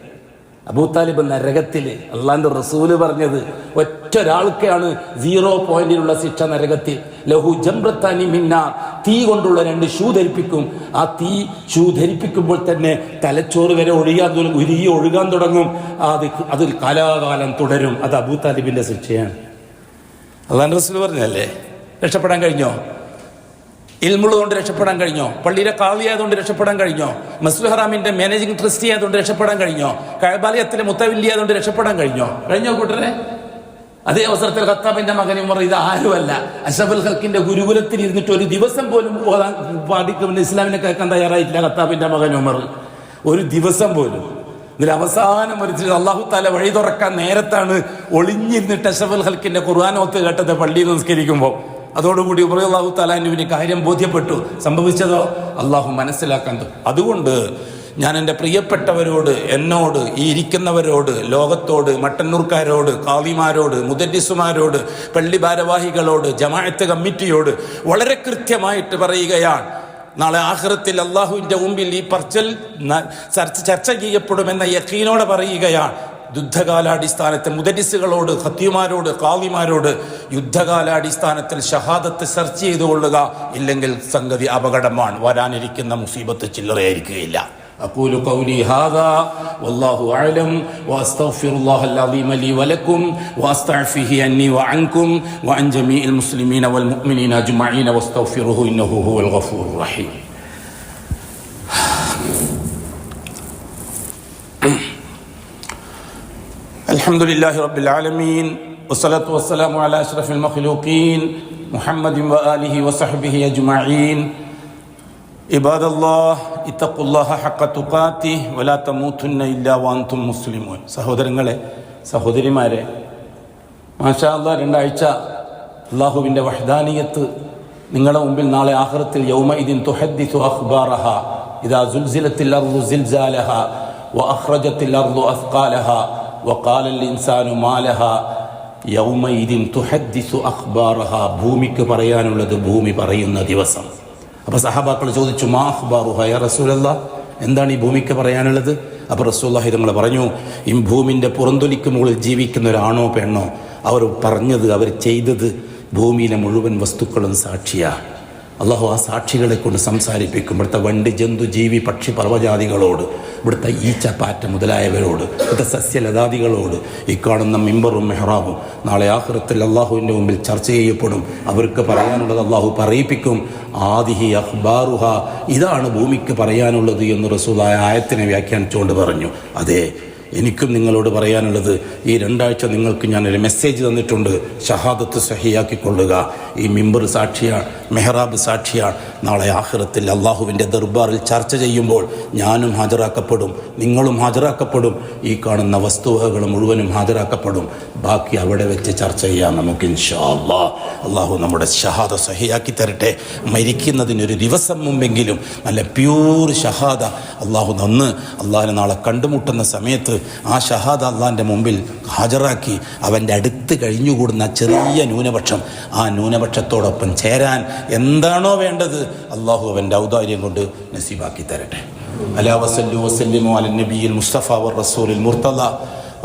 അബൂ താലിബ് നരകത്തില്. അള്ളാന്റെ റസൂല് പറഞ്ഞത് ഒറ്റ ഒരാൾക്കാണ് 0 പോയിന്റിലുള്ള ശിക്ഷ നരകത്തിൽ. ലഹു ജംറത്താനി മിന്നാർ. തീ കൊണ്ടുള്ള 2 ഷൂ ധരിപ്പിക്കും. ആ തീ ഷൂ ധരിപ്പിക്കുമ്പോൾ തന്നെ തലച്ചോറ് വരെ ഒഴുകാൻ തുടങ്ങും. അതിൽ കാലാകാലം തുടരും. അത് അബൂ താലിബിന്റെ ശിക്ഷയാണ്. അള്ളാന്റെ റസൂല് പറഞ്ഞല്ലേ. രക്ഷപ്പെടാൻ കഴിഞ്ഞോ? ഇൽമുള്ളതുകൊണ്ട് രക്ഷപ്പെടാൻ കഴിഞ്ഞോ? പള്ളിയിലെ ഖാളി ആയതുകൊണ്ട് രക്ഷപ്പെടാൻ കഴിഞ്ഞോ? മസ്ജിദുൽ ഹറാമിന്റെ മാനേജിംഗ് ട്രസ്റ്റി ആയതുകൊണ്ട് രക്ഷപ്പെടാൻ കഴിഞ്ഞോ? കഅബാലയത്തിലെ മുത്തവല്ലി ആയതുകൊണ്ട് രക്ഷപ്പെടാൻ കഴിഞ്ഞോ? കൂട്ടരെ? അതേ അവസരത്തിൽ ഖത്താബിന്റെ മകൻ ഉമർ ഇത് ആരുമല്ല, അഷ്റഫുൽ ഖൽഖിന്റെ ഗുരുകുലത്തിൽ ഇരുന്നിട്ട് ഒരു ദിവസം പോലും പഠിക്കുന്ന ഇസ്ലാമിനെ കേൾക്കാൻ തയ്യാറായിട്ടില്ല ഖത്താബിന്റെ മകൻ ഉമർ. ഒരു ദിവസം പോലും. ഇതിൽ അവസാനം ഒരു അല്ലാഹു തആല വഴി തുറക്കാൻ നേരത്താണ് ഒളിഞ്ഞിരുന്നിട്ട് അഷ്റഫുൽ ഖൽഖിന്റെ ഖുർആനോത്ത് കേട്ടത് പള്ളിയിൽ നിസ്കരിക്കുമ്പോൾ. അതോടുകൂടി ഉമർ അല്ലാഹു തആലാന്റെ കാര്യം ബോധ്യപ്പെട്ടു. സംഭവിച്ചതോ അള്ളാഹു മനസ്സിലാക്കാൻ. അതുകൊണ്ട് ഞാൻ എൻ്റെ പ്രിയപ്പെട്ടവരോട്, എന്നോട്, ഈ ഇരിക്കുന്നവരോട്, ലോകത്തോട്, മട്ടന്നൂർക്കാരോട്, ഖാദിമാരോട്, മുദരിസുമാരോട്, പള്ളി ഭാരവാഹികളോട്, ജമാഅത്ത് കമ്മിറ്റിയോട് വളരെ കൃത്യമായിട്ട് പറയുകയാണ്. നാളെ ആഖിറത്തിൽ അള്ളാഹുവിൻ്റെ മുമ്പിൽ ഈ പറച്ചൽ ചർച്ച ചെയ്യപ്പെടുമെന്ന യഖീനോടെ പറയുകയാണ്. യുദ്ധകാലാടിസ്ഥാനത്തിൽ മുദരിസുകളോട്, ഖത്തീമാരോട്, ഖാദിമാരോട് യുദ്ധകാലാടിസ്ഥാനത്തിൽ ഷഹാദത്ത് സെർച്ച് ചെയ്തുകൊള്ളുക. ഇല്ലെങ്കിൽ സംഗതി അപകടമാണ്. വരാനിരിക്കുന്ന മുസീബത്ത് ചില്ലറയായിരിക്കുകയില്ല. أقول قولي هذا والله أعلم وأستغفر الله العظيم لي ولكم وأستعفيه عني وعنكم وعن جميع المسلمين والمؤمنين أجمعين واستغفروه إنه هو الغفور الرحيم. الحمد لله رب العالمين والصلاة والسلام على أشرف المخلوقين محمد وآله وصحبه أجمعين. عباد الله اتقوا الله حق تقاته ولا تموتن إلا وأنتم مسلمون. സഹോദരങ്ങളെ, സഹോദരിമാരെ, മാഷാ അല്ലാഹ് 2 ആഴ്ച അല്ലാഹുവിൻ്റെ വഹ്ദാനിയത്ത് നിങ്ങളുടെ മുമ്പിൽ നാളെ ആഖിറത്തിൽ യൗമഇദിൻ തുഹദ്ദിസു അഖ്ബാറഹ ഇദാ സുൽസിലത്തിൽ അർളു സിൽസാലഹ വഅഖ്റജത്തിൽ അർളു അസ്ഖാലഹ വഖാലൽ ഇൻസാനു മാലഹ യൗമഇദിൻ തുഹദ്ദിസു അഖ്ബാറഹ. ഭൂമിക്ക് പറയാനുള്ളത് ഭൂമി പറയുന്ന ദിവസം. അപ്പോൾ സഹാബാക്കൾ ചോദിച്ചു, മാ അഖ്ബാറുഹ യാ റസൂലല്ലാഹ്, എന്താണ് ഈ ഭൂമിക്ക് പറയാനുള്ളത്? അപ്പോൾ റസൂലുള്ളാഹി തങ്ങൾ പറഞ്ഞു, ഈ ഭൂമിൻ്റെ പുറന്തൊലിക്ക് മുകളിൽ ജീവിക്കുന്ന ഒരാണോ പെണ്ണോ അവർ പറഞ്ഞത്, അവർ ചെയ്തത് ഭൂമിയിലെ മുഴുവൻ വസ്തുക്കളും സാക്ഷിയാണ്. അള്ളാഹു ആ സാക്ഷികളെ കൊണ്ട് സംസാരിപ്പിക്കും. ഇവിടുത്തെ വണ്ടി, ജന്തു, ജീവി, പക്ഷി, പർവ്വജാതികളോട്, ഇവിടുത്തെ ഈച്ച, പാറ്റ മുതലായവരോട്, ഇവിടുത്തെ സസ്യലതാദികളോട്. ഈ കാണുന്ന മിമ്പറും മെഹ്റാബും നാളെ ആഖിറത്തിൽ അള്ളാഹുവിൻ്റെ മുമ്പിൽ ചർച്ച ചെയ്യപ്പെടും. അവർക്ക് പറയാനുള്ളത് അള്ളാഹു പറയിപ്പിക്കും. ആദിഹി അഖ്ബാറുഹ, ഇതാണ് ഭൂമിക്ക് പറയാനുള്ളത് എന്ന് റസൂലുള്ളാഹി ആയത്തിനെ വ്യാഖ്യാനിച്ചുകൊണ്ട് പറഞ്ഞു. അതെ, എനിക്കും നിങ്ങളോട് പറയാനുള്ളത്, ഈ 2 ആഴ്ച നിങ്ങൾക്ക് ഞാനൊരു മെസ്സേജ് തന്നിട്ടുണ്ട്. ഷഹാദത്ത് സഹിയാക്കിക്കൊള്ളുക. ഈ മിമ്പർ സാക്ഷിയാണ്, മെഹ്റാബ് സാക്ഷിയാണ്. നാളെ ആഖിറത്തിൽ അള്ളാഹുവിൻ്റെ ദർബാറിൽ ചർച്ച ചെയ്യുമ്പോൾ ഞാനും ഹാജരാക്കപ്പെടും, നിങ്ങളും ഹാജരാക്കപ്പെടും, ഈ കാണുന്ന വസ്തുവകകൾ മുഴുവനും ഹാജരാക്കപ്പെടും. ബാക്കി അവിടെ വെച്ച് ചർച്ച ചെയ്യാം നമുക്ക് ഇൻഷാ അല്ലാഹ്. അള്ളാഹു നമ്മുടെ ഷഹാദ സഹിയാക്കി തരട്ടെ. മരിക്കുന്നതിനൊരു ദിവസം മുമ്പെങ്കിലും നല്ല പ്യൂർ ഷഹാദ അള്ളാഹു നന്ന് അള്ളാഹിനെ നാളെ കണ്ടുമുട്ടുന്ന സമയത്ത് ആ ഷഹാദ അള്ളാഹിൻ്റെ മുമ്പിൽ ഹാജരാക്കി അവൻ്റെ അടുത്ത് കഴിഞ്ഞുകൂടുന്ന ചെറിയ ന്യൂനപക്ഷം, ആ ന്യൂനപക്ഷത്തോടൊപ്പം ചേരാൻ എന്താണോ വേണ്ടത് അള്ളാഹു അവൻ്റെ ഔദാര്യം കൊണ്ട് നസീബാക്കി തരട്ടെ. അലാ വസല്ലു വസല്ലിമു അലൻ നബിയിൽ മുസ്തഫ വർ റസൂലിൽ മുർത്തദ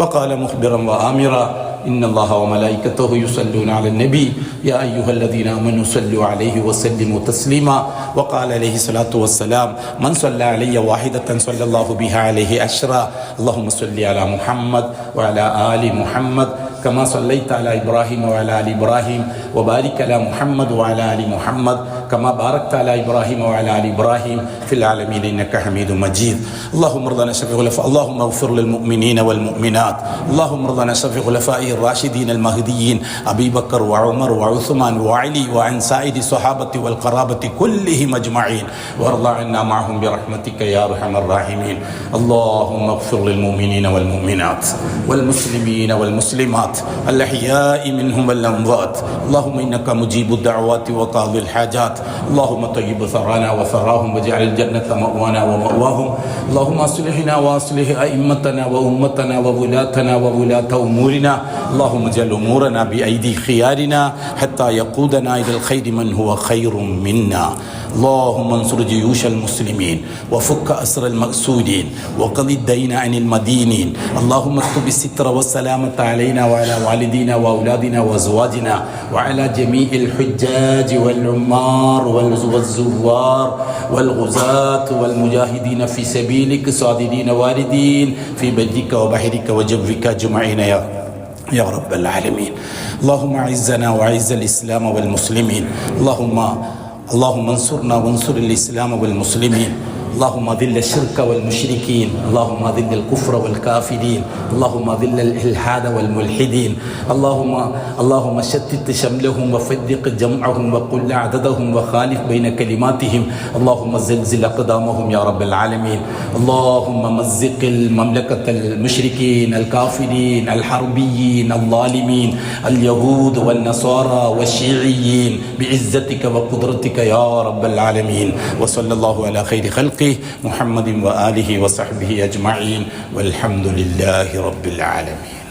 وقال مخبرا وآمرا إن الله وملائكته يصلون على النبي يا أيها الذين آمنوا صلوا عليه وسلموا تسليما وقال عليه الصلاة والسلام من صلى علي واحدة صلى الله بها عليه عشرا اللهم صل على محمد وعلى آل محمد كما صليت على إبراهيم وعلى آل إبراهيم وبارك على محمد وعلى آل محمد كما باركت على إبراهيم وعلى آل إبراهيم في العالمين إنك حميد مجيد. اللهم ارضنا شفيع الخلفاء، اللهم اغفر للمؤمنين والمؤمنات، اللهم ارضنا شفيع الخلفاء الراشدين المهديين أبي بكر وعمر وعثمان وعلي وعن سائر الصحابة والقرابة كلهم أجمعين وارض عنا معهم برحمتك يا أرحم الراحمين. اللهم اغفر للمؤمنين والمؤمنات والمسلمين والمسلمات الأحياء منهم والأموات. اللهم إنك مجيب الدعوات وقاضي الحاجات. اللهم طيب ثرانا وثراهم واجعل الجنة مأوانا ومأواهم. اللهم أصلحنا وأصلح أئمتنا وأمتنا وولاتنا وولاة أمورنا. اللهم اجعل أمورنا بأيدي خيارنا حتى يقودنا إلى الخير من هو خير منا. اللهم انصر جيوش المسلمين وفك أسر المأسودين وقض الدين عن المدينين. اللهم اكتب الستر والسلامة علينا وعلى والدينا وأولادنا وأزواجنا وعلى جميع الحجاج والعمار والزوار والغزاة والمجاهدين في سبيلك صادرين واردين في بيتك وبحرك وجوك أجمعين يا رب العالمين. اللهم أعزنا وأعز الإسلام والمسلمين. اللهم انصرنا وانصر الإسلام والمسلمين. اللهم ذل الشرك والمشركين. اللهم ذل الكفر والكافرين. اللهم ذل الإلحاد والملحدين. اللهم شتت شملهم وفرق جمعهم وقل عددهم وخالف بين كلماتهم. اللهم زلزل أقدامهم يا رب العالمين. اللهم مزق المملكة المشركين الكافرين الحربيين الظالمين اليهود والنصارى والشيعيين بعزتك وقدرتك يا رب العالمين. وصلى الله على خير خلقه محمد وآله وصحبه أجمعين والحمد لله رب العالمين.